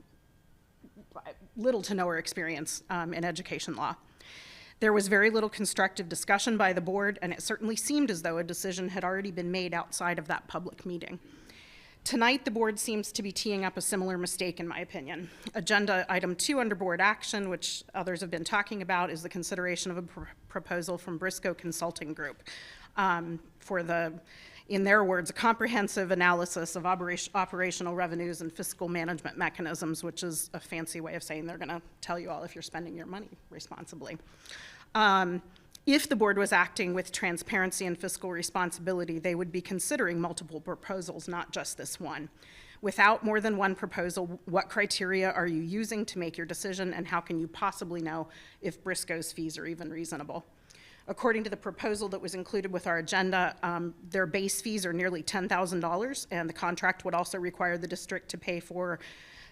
little to no experience in education law. There was very little constructive discussion by the board, and it certainly seemed as though a decision had already been made outside of that public meeting. Tonight, the board seems to be teeing up a similar mistake, in my opinion. Agenda item 2 under board action, which others have been talking about, is the consideration of a proposal from Briscoe Consulting Group for the, in their words, a comprehensive analysis of operational revenues and fiscal management mechanisms, which is a fancy way of saying they're going to tell you all if you're spending your money responsibly. If the board was acting with transparency and fiscal responsibility, they would be considering multiple proposals, not just this one. Without more than one proposal, what criteria are you using to make your decision, and how can you possibly know if Briscoe's fees are even reasonable? According to the proposal that was included with our agenda, their base fees are nearly $10,000, and the contract would also require the district to pay for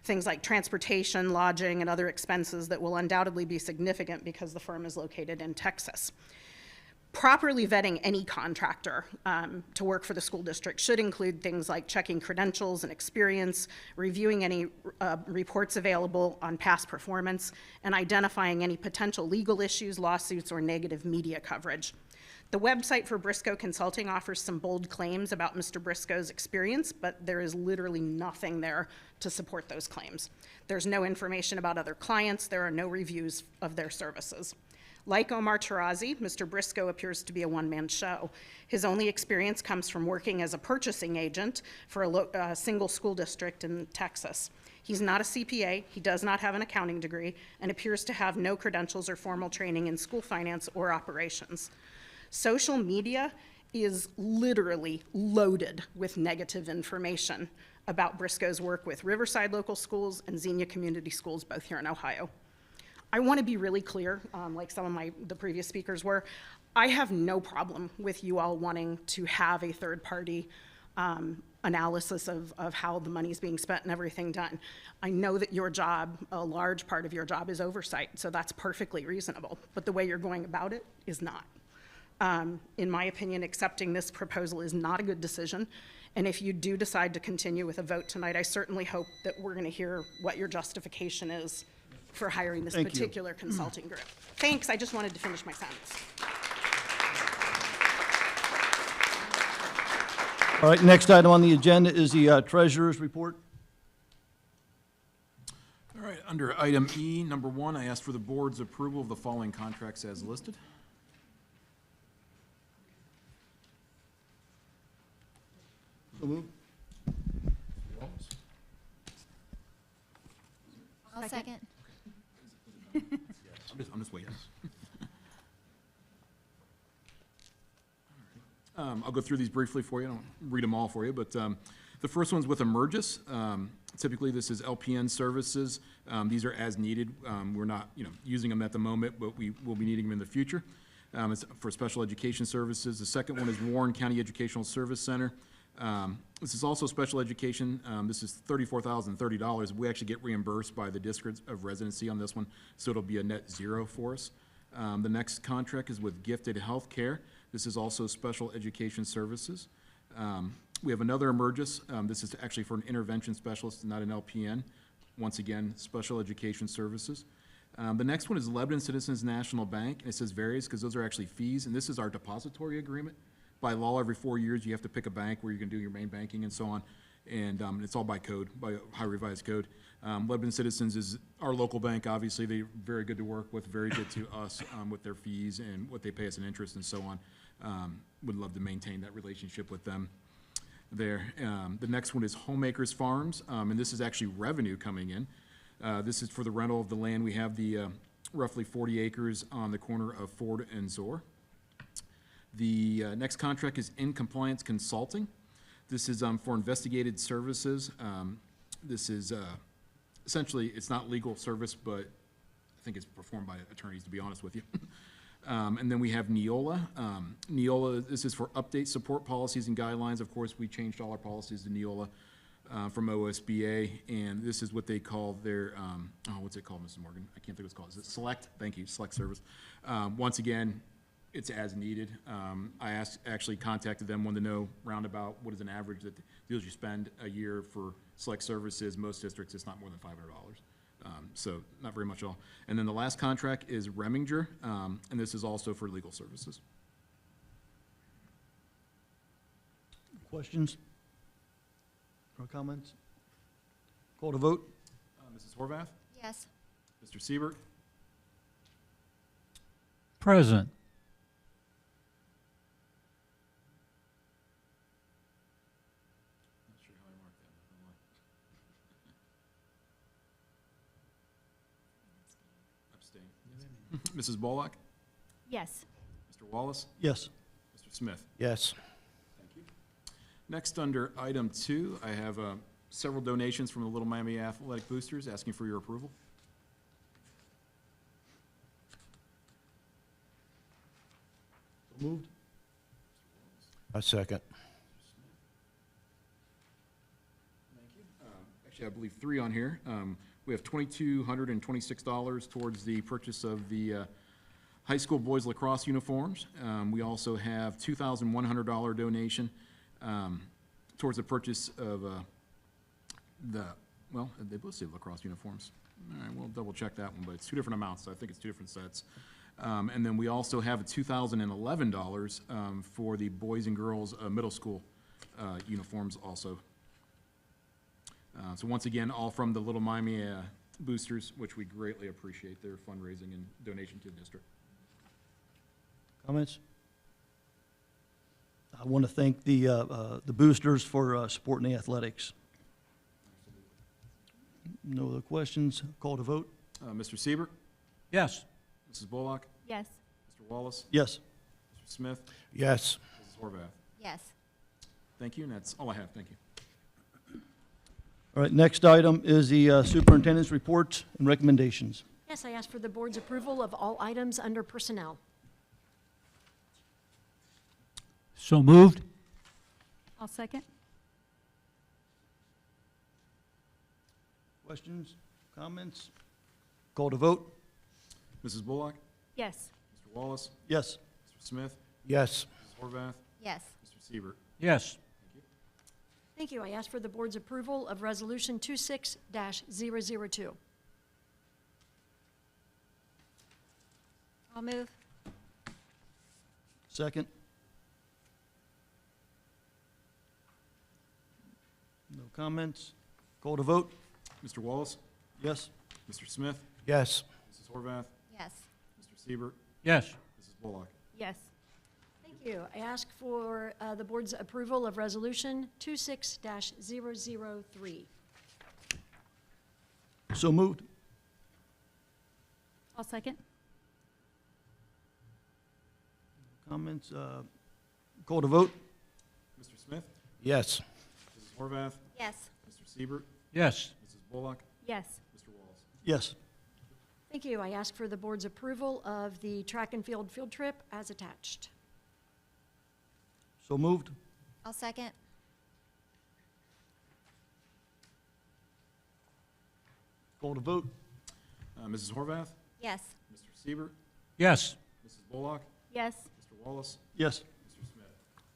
things like transportation, lodging, and other expenses that will undoubtedly be significant because the firm is located in Texas. Properly vetting any contractor to work for the school district should include things like checking credentials and experience, reviewing any reports available on past performance, and identifying any potential legal issues, lawsuits, or negative media coverage. The website for Briscoe Consulting offers some bold claims about Mr. Briscoe's experience, but there is literally nothing there to support those claims. There's no information about other clients. There are no reviews of their services. Like Omar Tarazi, Mr. Briscoe appears to be a one-man show. His only experience comes from working as a purchasing agent for a single school district in Texas. He's not a CPA, he does not have an accounting degree, and appears to have no credentials or formal training in school finance or operations. Social media is literally loaded with negative information about Briscoe's work with Riverside Local Schools and Xenia Community Schools, both here in Ohio. I want to be really clear, like some of the previous speakers were. I have no problem with you all wanting to have a third-party analysis of how the money is being spent and everything done. I know that your job, a large part of your job, is oversight, so that's perfectly reasonable. But the way you're going about it is not. In my opinion, accepting this proposal is not a good decision. And if you do decide to continue with a vote tonight, I certainly hope that we're going to hear what your justification is for hiring this particular consulting group. Thanks, I just wanted to finish my sentence. All right, next item on the agenda is the treasurer's report. All right, under item E, number 1, I asked for the board's approval of the following contracts as listed. So moved. I'll second. I'm just waiting. I'll go through these briefly for you. I don't read them all for you, but the first one's with Emergis. Typically, this is LPN services. These are as needed. We're not, using them at the moment, but we will be needing them in the future. It's for special education services. The second one is Warren County Educational Service Center. This is also special education. This is $34,030. We actually get reimbursed by the district of residency on this one, so it'll be a net zero for us. The next contract is with Gifted Healthcare. This is also special education services. We have another Emergis. This is actually for an intervention specialist, not an LPN. Once again, special education services. The next one is Lebanon Citizens National Bank, and it says varies because those are actually fees, and this is our depository agreement. By law, every 4 years, you have to pick a bank where you can do your main banking and so on, and it's all by code, by Ohio Revised Code. Lebanon Citizens is our local bank, obviously. They're very good to work with, very good to us with their fees and what they pay us in interest and so on. Would love to maintain that relationship with them there. The next one is Homemakers Farms, and this is actually revenue coming in. This is for the rental of the land. We have the roughly 40 acres on the corner of Ford and Zor. The next contract is In Compliance Consulting. This is for investigative services. This is essentially, it's not legal service, but I think it's performed by attorneys, to be honest with you. And then we have Neola. Neola, this is for update support policies and guidelines. Of course, we changed all our policies to Neola from OSBA, and this is what they call their, what's it called, Mrs. Morgan? I can't think of what it's called. Is it Select? Thank you, Select Service. Once again, it's as needed. I actually contacted them, wanted to know roundabout what is an average that deals you spend a year for Select Services. Most districts, it's not more than $500. So not very much at all. And then the last contract is Reminger, and this is also for legal services. Questions or comments? Call to vote? Mrs. Horvath? Yes. Mr. Siebert? Present. Not sure how I marked that. Abstain. Mrs. Bullock? Yes. Mr. Wallace? Yes. Mr. Smith? Yes. Thank you. Next, under item 2, I have several donations from the Little Miami Athletic Boosters, asking for your approval. Moved? A second. Actually, I believe 3 on here. We have $2,226 towards the purchase of the high school boys lacrosse uniforms. We also have $2,100 donation towards the purchase of well, they both say lacrosse uniforms. All right, we'll double check that one, but it's 2 different amounts, so I think it's 2 different sets. And then we also have $2,011 for the boys and girls middle school uniforms also. So once again, all from the Little Miami Boosters, which we greatly appreciate their fundraising and donation to the district. Comments? I want to thank the boosters for supporting the athletics. No other questions? Call to vote? Mr. Siebert? Yes. Mrs. Bullock? Yes. Mr. Wallace? Yes. Mr. Smith? Yes. Mrs. Horvath? Yes. Thank you, and that's all I have. Thank you. All right, next item is the superintendent's reports and recommendations. Yes, I ask for the board's approval of all items under personnel. So moved. I'll second. Questions, comments? Call to vote? Mrs. Bullock? Yes. Mr. Wallace? Yes. Mr. Smith? Yes. Mrs. Horvath? Yes. Mr. Siebert? Yes. Thank you. I ask for the board's approval of Resolution 26-002. I'll move. Second? No comments? Call to vote? Mr. Wallace? Yes. Mr. Smith? Yes. Mrs. Horvath? Yes. Mr. Siebert? Yes. Mrs. Bullock? Yes. Thank you. I ask for the board's approval of Resolution 26-003. So moved? I'll second. Comments? Call to vote? Mr. Smith? Yes. Mrs. Horvath? Yes. Mr. Siebert? Yes. Mrs. Bullock? Yes. Mr. Wallace? Yes. Thank you. I ask for the board's approval of the track and field field trip as attached. So moved? I'll second. Call to vote? Mrs. Horvath? Yes. Mr. Siebert? Yes. Mrs. Bullock? Yes. Mr. Wallace? Yes. Mr. Smith?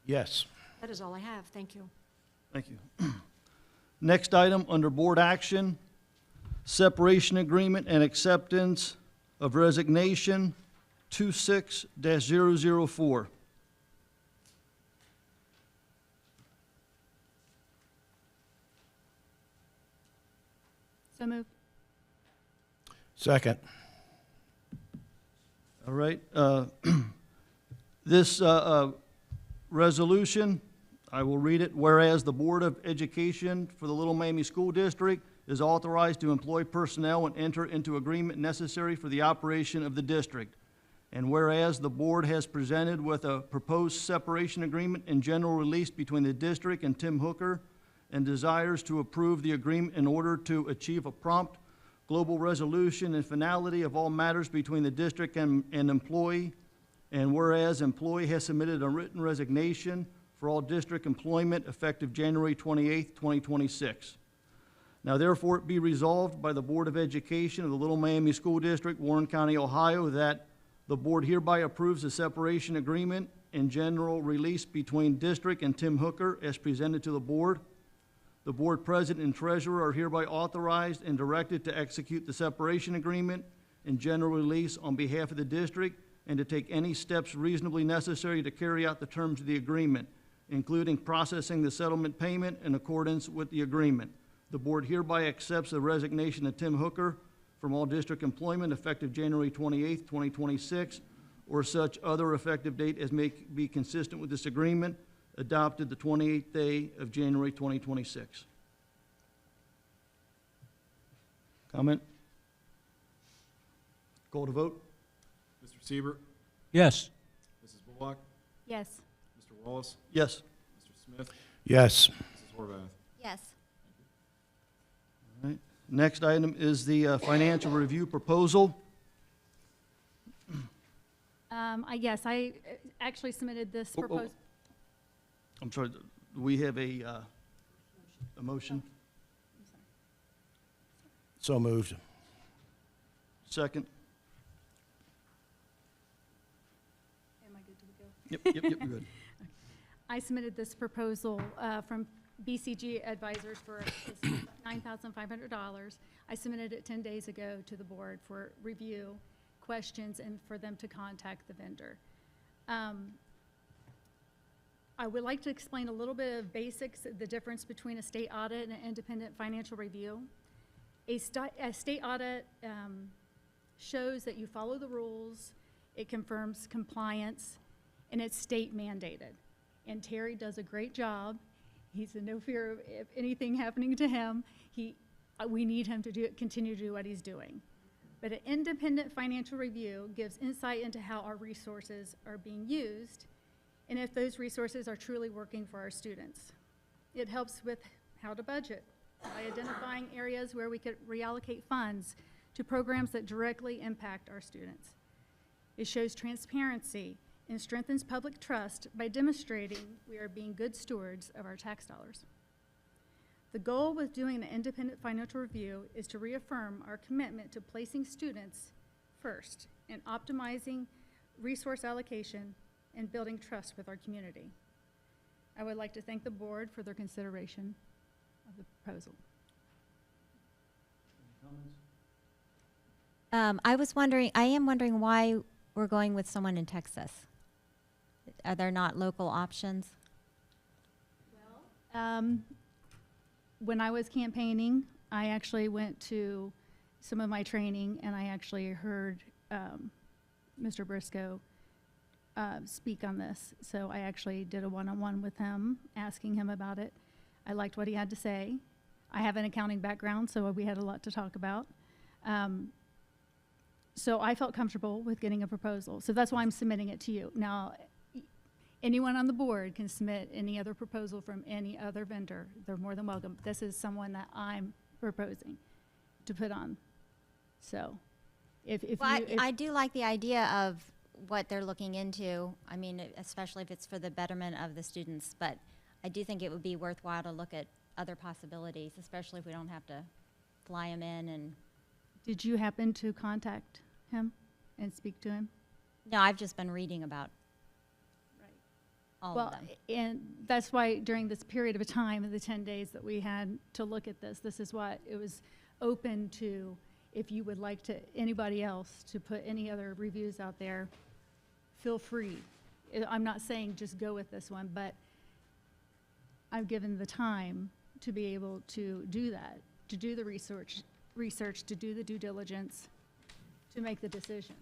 Yes. That is all I have. Thank you. Thank you. Next item, under board action, separation agreement and acceptance of resignation 26-004. So move. Second. All right. This resolution, I will read it. Whereas the Board of Education for the Little Miami School District is authorized to employ personnel and enter into agreement necessary for the operation of the district. And whereas the board has presented with a proposed separation agreement and general release between the district and Tim Hooker, and desires to approve the agreement in order to achieve a prompt global resolution and finality of all matters between the district and employee. And whereas employee has submitted a written resignation for all district employment effective January 28th, 2026. Now therefore it be resolved by the Board of Education of the Little Miami School District, Warren County, Ohio, that the board hereby approves the separation agreement and general release between district and Tim Hooker as presented to the board. The board president and treasurer are hereby authorized and directed to execute the separation agreement and general release on behalf of the district and to take any steps reasonably necessary to carry out the terms of the agreement, including processing the settlement payment in accordance with the agreement. The board hereby accepts the resignation of Tim Hooker from all district employment effective January 28th, 2026, or such other effective date as may be consistent with this agreement, adopted the 28th day of January 2026. Comment? Call to vote? Mr. Siebert, Yes. Mrs. Bullock, Yes. Mr. Wallace, Yes. Mr. Smith, Yes. Mrs. Horvath. Yes. All right. Next item is the financial review proposal. Yes, I actually submitted this Oh, oh. proposal. I'm sorry, do we have a motion? So moved. Second? Am I good to go? Yep, you're good. I submitted this proposal from BCG Advisors for $9,500. I submitted it 10 days ago to the board for review, questions, and for them to contact the vendor. I would like to explain a little bit of basics, the difference between a state audit and an independent financial review. A state audit shows that you follow the rules, it confirms compliance, and it's state mandated. And Terry does a great job. He's in no fear of anything happening to him. We need him to continue to do what he's doing. But an independent financial review gives insight into how our resources are being used and if those resources are truly working for our students. It helps with how to budget by identifying areas where we could reallocate funds to programs that directly impact our students. It shows transparency and strengthens public trust by demonstrating we are being good stewards of our tax dollars. The goal with doing the independent financial review is to reaffirm our commitment to placing students first and optimizing resource allocation and building trust with our community. I would like to thank the board for their consideration of the proposal. I am wondering why we're going with someone in Texas. Are there not local options? When I was campaigning, I actually went to some of my training and I actually heard Mr. Briscoe speak on this. So I actually did a one-on-one with him, asking him about it. I liked what he had to say. I have an accounting background, so we had a lot to talk about. So I felt comfortable with getting a proposal. So that's why I'm submitting it to you. Now, anyone on the board can submit any other proposal from any other vendor. They're more than welcome. This is someone that I'm proposing to put on. So if Well, you... I do like the idea of what they're looking into. I mean, especially if it's for the betterment of the students. But I do think it would be worthwhile to look at other possibilities, especially if we don't have to fly them in and... Did you happen to contact him and speak to him? No, I've just been reading about all of them. And that's why during this period of time, of the 10 days that we had to look at this is why it was open to, if you would like to, anybody else to put any other reviews out there, feel free. I'm not saying just go with this one, but I've given the time to be able to do that, to do the research, to do the due diligence, to make the decision.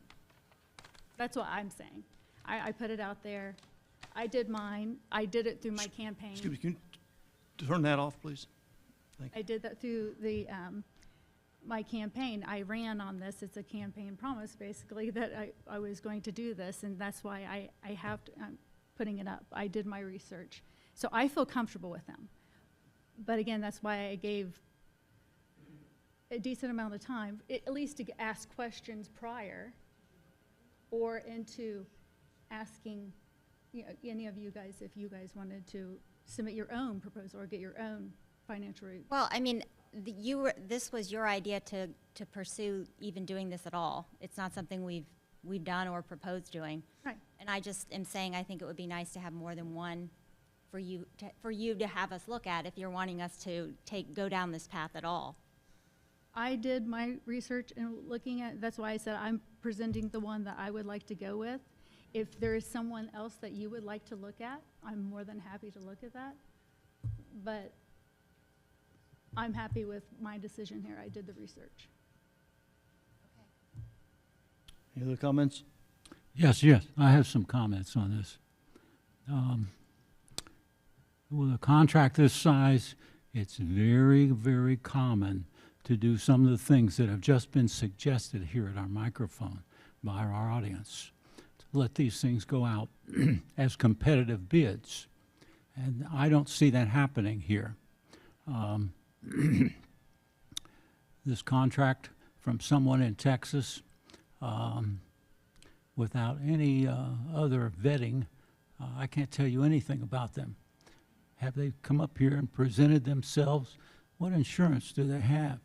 That's what I'm saying. I put it out there. I did mine. I did it through my campaign. Excuse me, can you turn that off, please? I did that through the, my campaign. I ran on this. It's a campaign promise, basically, that I was going to do this, and that's why I have to, I'm putting it up. I did my research. So I feel comfortable with them. But again, that's why I gave a decent amount of time, at least to ask questions prior or into asking, you know, any of you guys, if you guys wanted to submit your own proposal or get your own financial review. Well, I mean, this was your idea to pursue even doing this at all. It's not something we've done or proposed doing. Right. And I just am saying I think it would be nice to have more than one for you to have us look at if you're wanting us to go down this path at all. I did my research and looking at, that's why I said I'm presenting the one that I would like to go with. If there is someone else that you would like to look at, I'm more than happy to look at that. But I'm happy with my decision here. I did the research. Any other comments? Yes, I have some comments on this. With a contract this size, it's very, very common to do some of the things that have just been suggested here at our microphone by our audience. To let these things go out as competitive bids. And I don't see that happening here. This contract from someone in Texas, without any other vetting, I can't tell you anything about them. Have they come up here and presented themselves? What insurance do they have?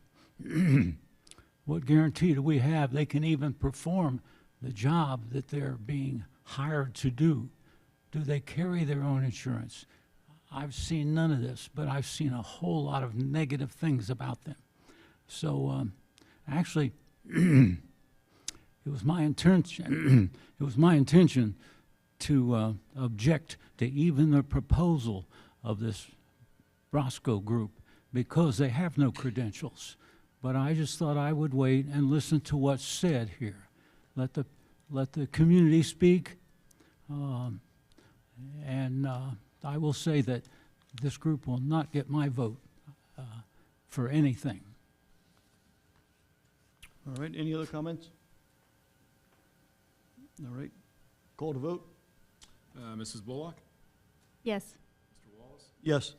What guarantee do we have they can even perform the job that they're being hired to do? Do they carry their own insurance? I've seen none of this, but I've seen a whole lot of negative things about them. So actually, it was my intention. It was my intention to object to even the proposal of this Roscoe group because they have no credentials. But I just thought I would wait and listen to what's said here. Let the community speak, and I will say that this group will not get my vote for anything. All right, any other comments? All right, call to vote? Mrs. Bullock? Yes. Mr. Wallace? Yes.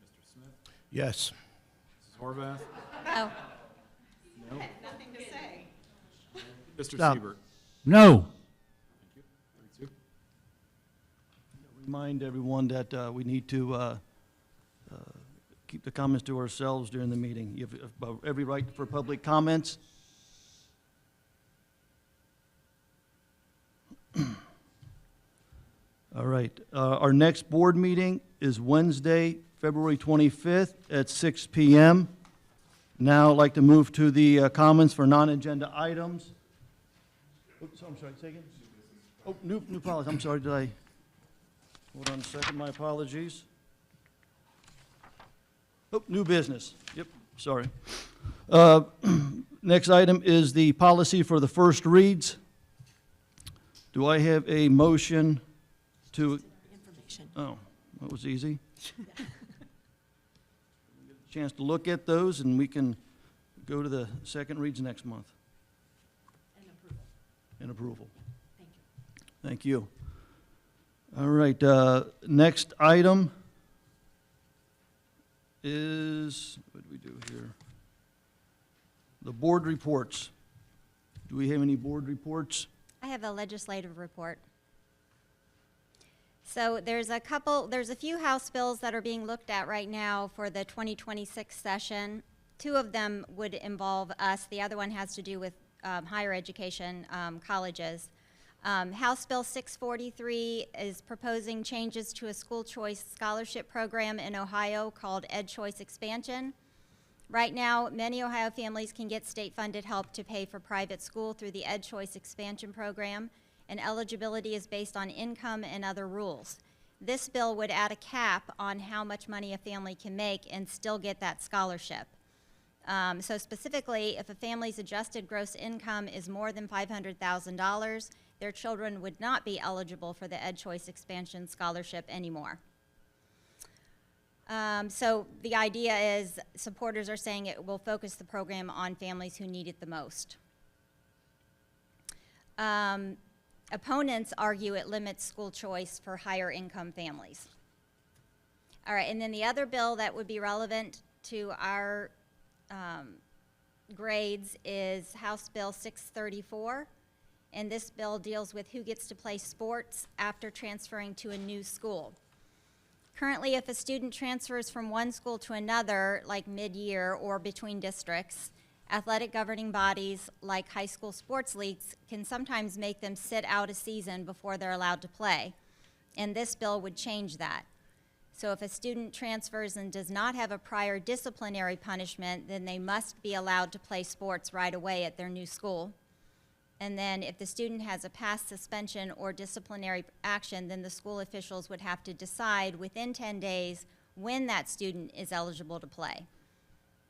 Mr. Smith? Yes. Mrs. Horvath? Oh. No? Nothing to say. Mr. Stop. Siebert? No. Thank you. 3-2. Remind everyone that we need to keep the comments to ourselves during the meeting. You have every right for public comments. All right, our next board meeting is Wednesday, February 25th at 6 p.m. Now I'd like to move to the comments for non-agenda items. Oops, I'm sorry, say again? Oh, new policy, I'm sorry, did I? Hold on a second, my apologies. Oh, new business, yep, sorry. Next item is the policy for the first reads. Do I have a motion to? Information. Oh, that was easy. Chance to look at those, and we can go to the second reads next month. And approval. Thank you. All right, next item is, what do we do here? The board reports. Do we have any board reports? I have a legislative report. So there's a few House bills that are being looked at right now for the 2026 session. Two of them would involve us. The other one has to do with higher education, colleges. House Bill 643 is proposing changes to a school choice scholarship program in Ohio called Ed Choice Expansion. Right now, many Ohio families can get state-funded help to pay for private school through the Ed Choice Expansion program, and eligibility is based on income and other rules. This bill would add a cap on how much money a family can make and still get that scholarship. So specifically, if a family's adjusted gross income is more than $500,000, their children would not be eligible for the Ed Choice Expansion Scholarship anymore. So the idea is supporters are saying it will focus the program on families who need it the most. Opponents argue it limits school choice for higher income families. All right, and then the other bill that would be relevant to our grades is House Bill 634. And this bill deals with who gets to play sports after transferring to a new school. Currently, if a student transfers from one school to another, like mid-year or between districts, athletic governing bodies like high school sports leagues can sometimes make them sit out a season before they're allowed to play. And this bill would change that. So if a student transfers and does not have a prior disciplinary punishment, then they must be allowed to play sports right away at their new school. And then if the student has a past suspension or disciplinary action, then the school officials would have to decide within 10 days when that student is eligible to play.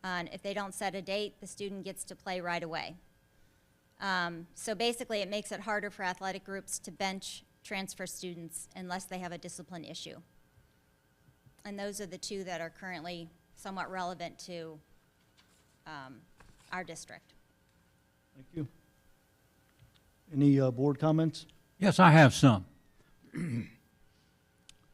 If they don't set a date, the student gets to play right away. So basically, it makes it harder for athletic groups to bench transfer students unless they have a discipline issue. And those are the two that are currently somewhat relevant to our district. Thank you. Any board comments? Yes, I have some.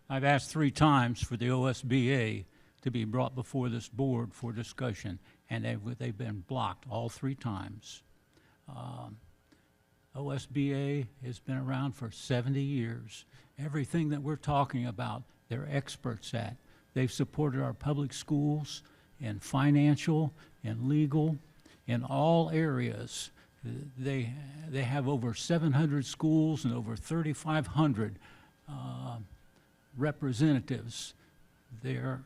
I've asked 3 times for the OSBA to be brought before this board for discussion, and they've been blocked all 3 times. OSBA has been around for 70 years. Everything that we're talking about, they're experts at. They've supported our public schools in financial, in legal, in all areas. They have over 700 schools and over 3,500 representatives. They're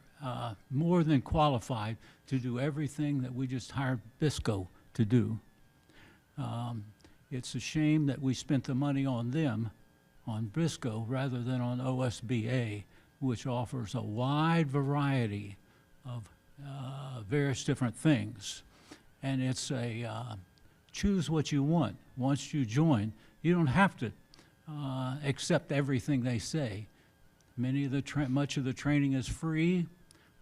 more than qualified to do everything that we just hired BISCO to do. It's a shame that we spent the money on them, on BISCO, rather than on OSBA, which offers a wide variety of various different things. And it's a choose what you want. Once you join, you don't have to accept everything they say. Much of the training is free,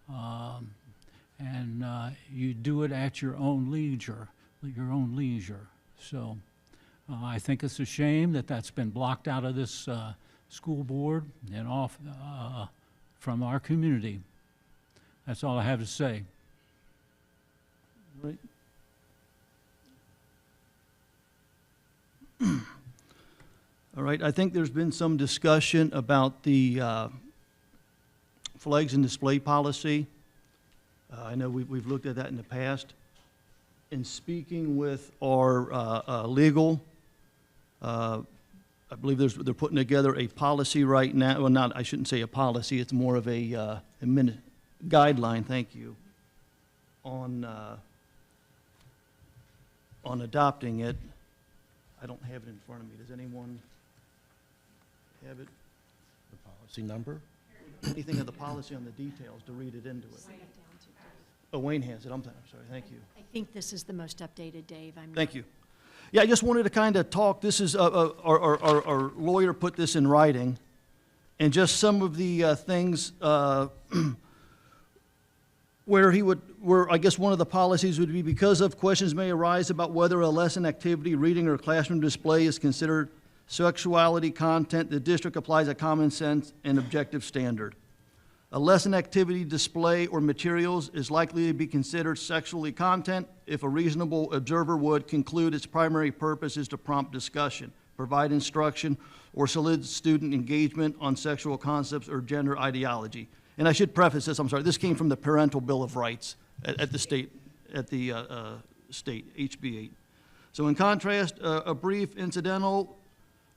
and you do it at your own leisure. So I think it's a shame that that's been blocked out of this school board and off from our community. That's all I have to say. Right. All right, I think there's been some discussion about the flags and display policy. I know we've looked at that in the past. In speaking with our legal, I believe they're putting together a policy right now. Well, I shouldn't say a policy, it's more of a guideline, thank you, on adopting it. I don't have it in front of me. Does anyone have it? The policy number? Anything of the policy on the details to read it into it? Oh, Wayne has it. I'm sorry. Thank you. I think this is the most updated, Dave. Thank you. Yeah, I just wanted to kind of talk. This is our lawyer put this in writing, and just some of the things where I guess one of the policies would be because of questions may arise about whether a lesson activity, reading, or classroom display is considered sexuality content, the district applies a common sense and objective standard. A lesson activity, display, or materials is likely to be considered sexually content if a reasonable observer would conclude its primary purpose is to prompt discussion, provide instruction, or solicit student engagement on sexual concepts or gender ideology. And I should preface this, I'm sorry, this came from the Parental Bill of Rights at the state, HB 8. So in contrast, a brief incidental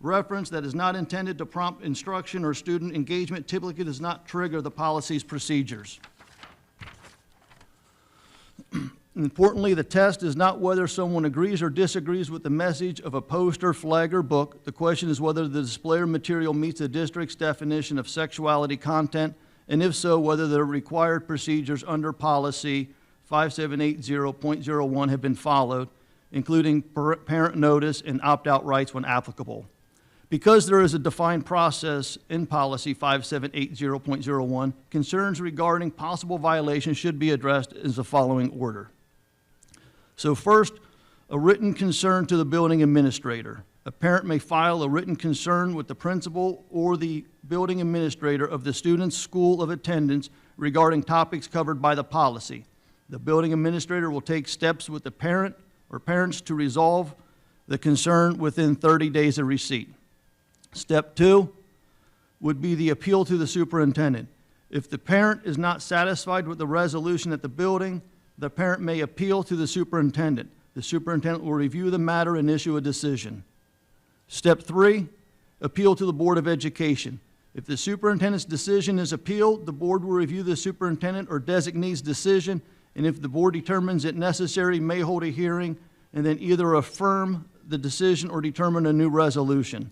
reference that is not intended to prompt instruction or student engagement typically does not trigger the policy's procedures. Importantly, the test is not whether someone agrees or disagrees with the message of a poster, flag, or book. The question is whether the display or material meets the district's definition of sexuality content, and if so, whether the required procedures under policy 5780.01 have been followed, including parent notice and opt-out rights when applicable. Because there is a defined process in policy 5780.01, concerns regarding possible violations should be addressed in the following order. So first, a written concern to the building administrator. A parent may file a written concern with the principal or the building administrator of the student's school of attendance regarding topics covered by the policy. The building administrator will take steps with the parent or parents to resolve the concern within 30 days of receipt. Step 2 would be the appeal to the superintendent. If the parent is not satisfied with the resolution at the building, the parent may appeal to the superintendent. The superintendent will review the matter and issue a decision. Step 3, appeal to the Board of Education. If the superintendent's decision is appealed, the board will review the superintendent or designee's decision, and if the board determines it necessary, may hold a hearing and then either affirm the decision or determine a new resolution.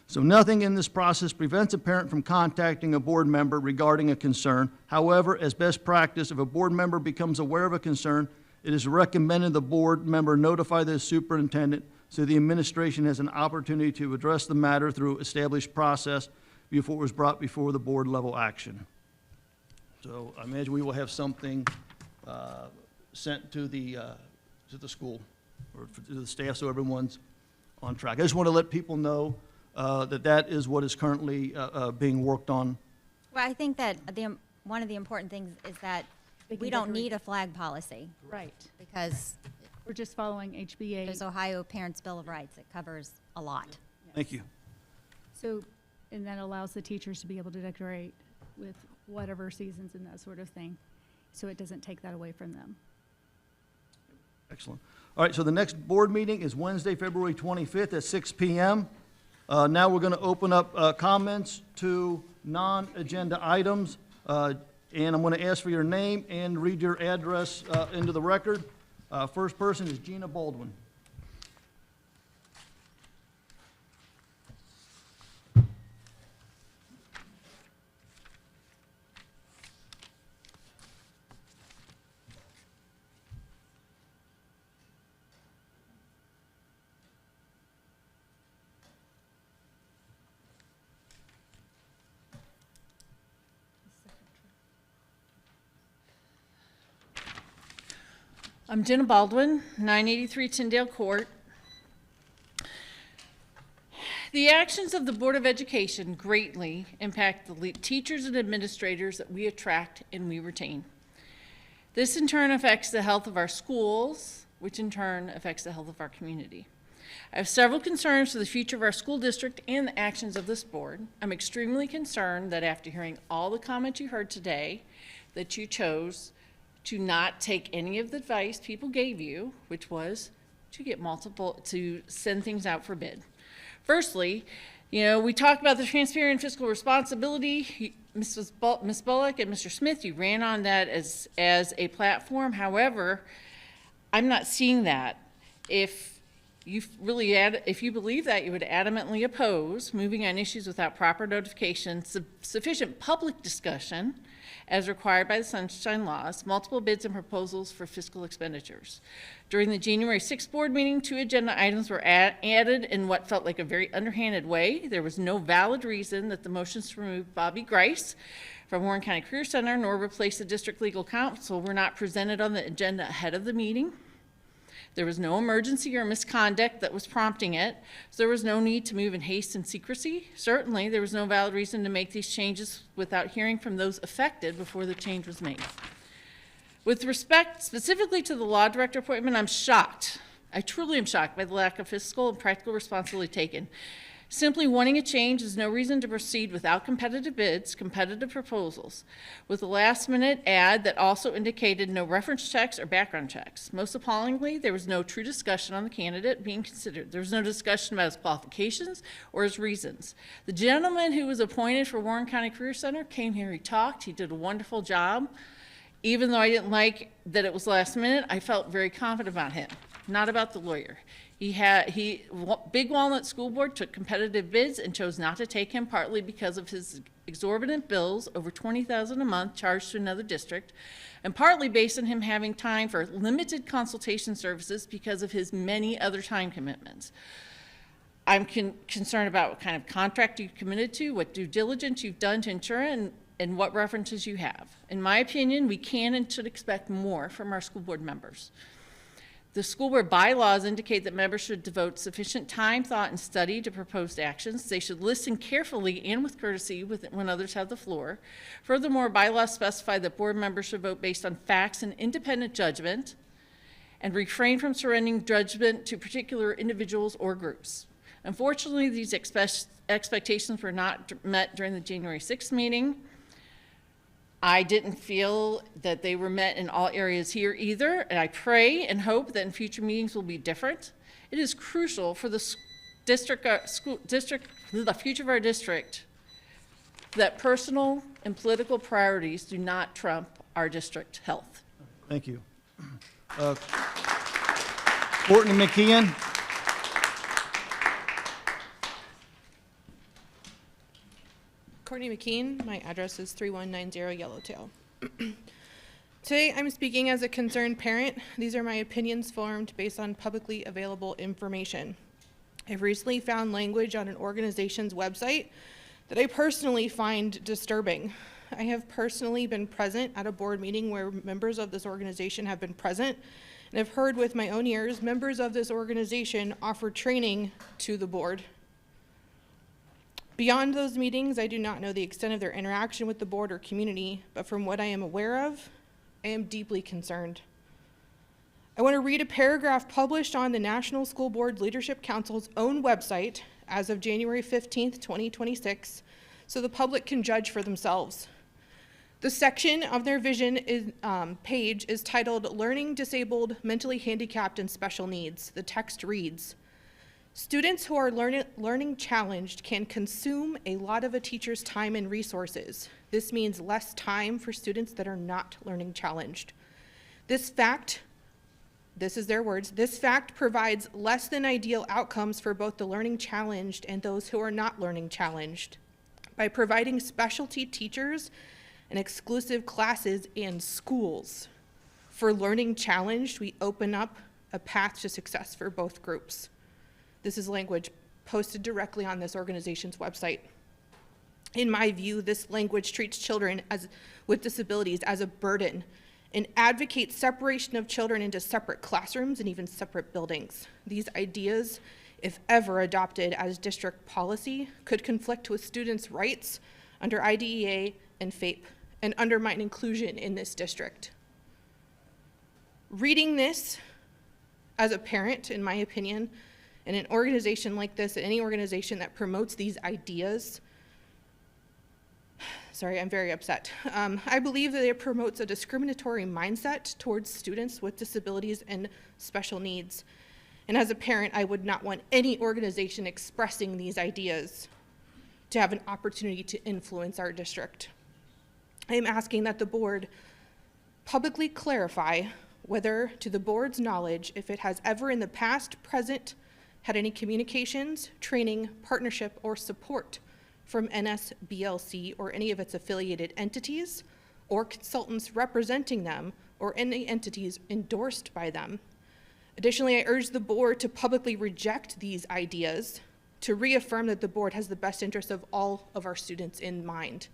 So nothing in this process prevents a parent from contacting a board member regarding a concern. However, as best practice, if a board member becomes aware of a concern, it is recommended the board member notify the superintendent so the administration has an opportunity to address the matter through established process before it was brought before the board level action. So I imagine we will have something sent to the school or to the staff so everyone's on track. I just want to let people know that is what is currently being worked on. Well, I think that one of the important things is that we don't need a flag policy. Right. Because we're just following HBA. There's Ohio Parents' Bill of Rights. It covers a lot. Thank you. So, and that allows the teachers to be able to decorate with whatever seasons and that sort of thing. So it doesn't take that away from them. Excellent. All right, so the next board meeting is Wednesday, February 25th at 6 p.m. Now we're going to open up comments to non-agenda items. And I'm going to ask for your name and read your address into the record. First person is Gina Baldwin. I'm Jenna Baldwin, 983 Tyndale Court. The actions of the Board of Education greatly impact the teachers and administrators that we attract and we retain. This in turn affects the health of our schools, which in turn affects the health of our community. I have several concerns for the future of our school district and the actions of this board. I'm extremely concerned that after hearing all the comments you heard today, that you chose to not take any of the advice people gave you, which was to send things out for bid. Firstly, we talked about the transparent fiscal responsibility. Ms. Bullock and Mr. Smith, you ran on that as a platform. However, I'm not seeing that. If you believe that, you would adamantly oppose moving on issues without proper notification, sufficient public discussion, as required by the Sunshine Laws, multiple bids and proposals for fiscal expenditures. During the January 6th board meeting, 2 agenda items were added in what felt like a very underhanded way. There was no valid reason that the motions to remove Bobby Grice from Warren County Career Center nor replace the district legal counsel were not presented on the agenda ahead of the meeting. There was no emergency or misconduct that was prompting it, so there was no need to move in haste and secrecy. Certainly, there was no valid reason to make these changes without hearing from those affected before the change was made. With respect specifically to the law director appointment, I'm shocked. I truly am shocked by the lack of fiscal and practical responsibility taken. Simply wanting a change is no reason to proceed without competitive bids, competitive proposals, with a last-minute ad that also indicated no reference checks or background checks. Most appallingly, there was no true discussion on the candidate being considered. There was no discussion about his qualifications or his reasons. The gentleman who was appointed for Warren County Career Center came here, he talked, he did a wonderful job. Even though I didn't like that it was last minute, I felt very confident about him, not about the lawyer. Big Walnut School Board took competitive bids and chose not to take him, partly because of his exorbitant bills, over $20,000 a month charged to another district, and partly based on him having time for limited consultation services because of his many other time commitments. I'm concerned about what kind of contract you've committed to, what due diligence you've done to ensure, and what references you have. In my opinion, we can and should expect more from our school board members. The school board bylaws indicate that members should devote sufficient time, thought, and study to proposed actions. They should listen carefully and with courtesy when others have the floor. Furthermore, bylaws specify that board members should vote based on facts and independent judgment and refrain from surrendering judgment to particular individuals or groups. Unfortunately, these expectations were not met during the January 6th meeting. I didn't feel that they were met in all areas here either, and I pray and hope that in future meetings will be different. It is crucial for the the future of our district, that personal and political priorities do not trump our district health. Thank you. Courtney McKeon. Courtney McKean, my address is 3190 Yellowtail. Today, I'm speaking as a concerned parent. These are my opinions formed based on publicly available information. I've recently found language on an organization's website that I personally find disturbing. I have personally been present at a board meeting where members of this organization have been present, and I've heard with my own ears members of this organization offer training to the board. Beyond those meetings, I do not know the extent of their interaction with the board or community, but from what I am aware of, I am deeply concerned. I want to read a paragraph published on the National School Board Leadership Council's own website as of January 15th, 2026, so the public can judge for themselves. The section of their vision page is titled Learning Disabled, Mentally Handicapped, and Special Needs. The text reads, students who are learning challenged can consume a lot of a teacher's time and resources. This means less time for students that are not learning challenged. This is their words, this fact provides less than ideal outcomes for both the learning challenged and those who are not learning challenged. By providing specialty teachers and exclusive classes and schools for learning challenged, we open up a path to success for both groups. This is language posted directly on this organization's website. In my view, this language treats children with disabilities as a burden and advocates separation of children into separate classrooms and even separate buildings. These ideas, if ever adopted as district policy, could conflict with students' rights under IDEA and FAPE and undermine inclusion in this district. Reading this as a parent, in my opinion, in an organization like this, any organization that promotes these ideas, sorry, I'm very upset. I believe that it promotes a discriminatory mindset towards students with disabilities and special needs. And as a parent, I would not want any organization expressing these ideas to have an opportunity to influence our district. I am asking that the board publicly clarify whether, to the board's knowledge, if it has ever in the past, present, had any communications, training, partnership, or support from NSBLC or any of its affiliated entities or consultants representing them or any entities endorsed by them. Additionally, I urge the board to publicly reject these ideas to reaffirm that the board has the best interests of all of our students in mind.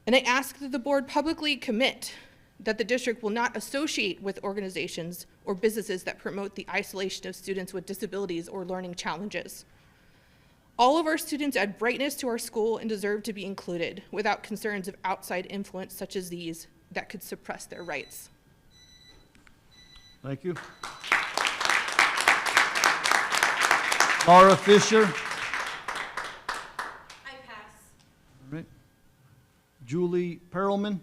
And I ask that the board publicly commit that the district will not associate with organizations or businesses that promote the isolation of students with disabilities or learning challenges. All of our students add brightness to our school and deserve to be included without concerns of outside influence such as these that could suppress their rights. Thank you. Laura Fisher. I pass. All right. Julie Perelman.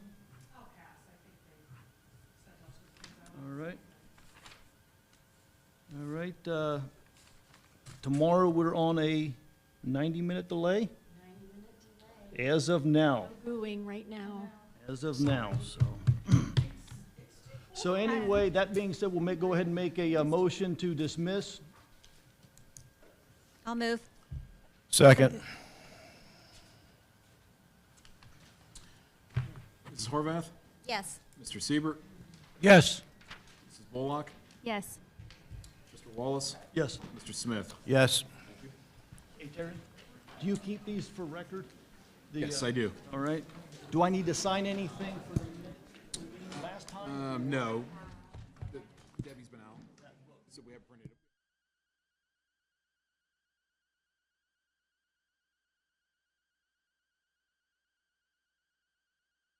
All right. All right. Tomorrow we're on a 90-minute delay? As of now. Booing right now. As of now, so. So anyway, that being said, we'll go ahead and make a motion to dismiss. I'll move. Second. Mrs. Horvath? Yes. Mr. Siebert? Yes. Mrs. Bullock? Yes. Mr. Wallace? Yes. Mr. Smith? Yes. Hey, Terry, do you keep these for record? The, Yes, I do. All right. Do I need to sign anything for the last time? No,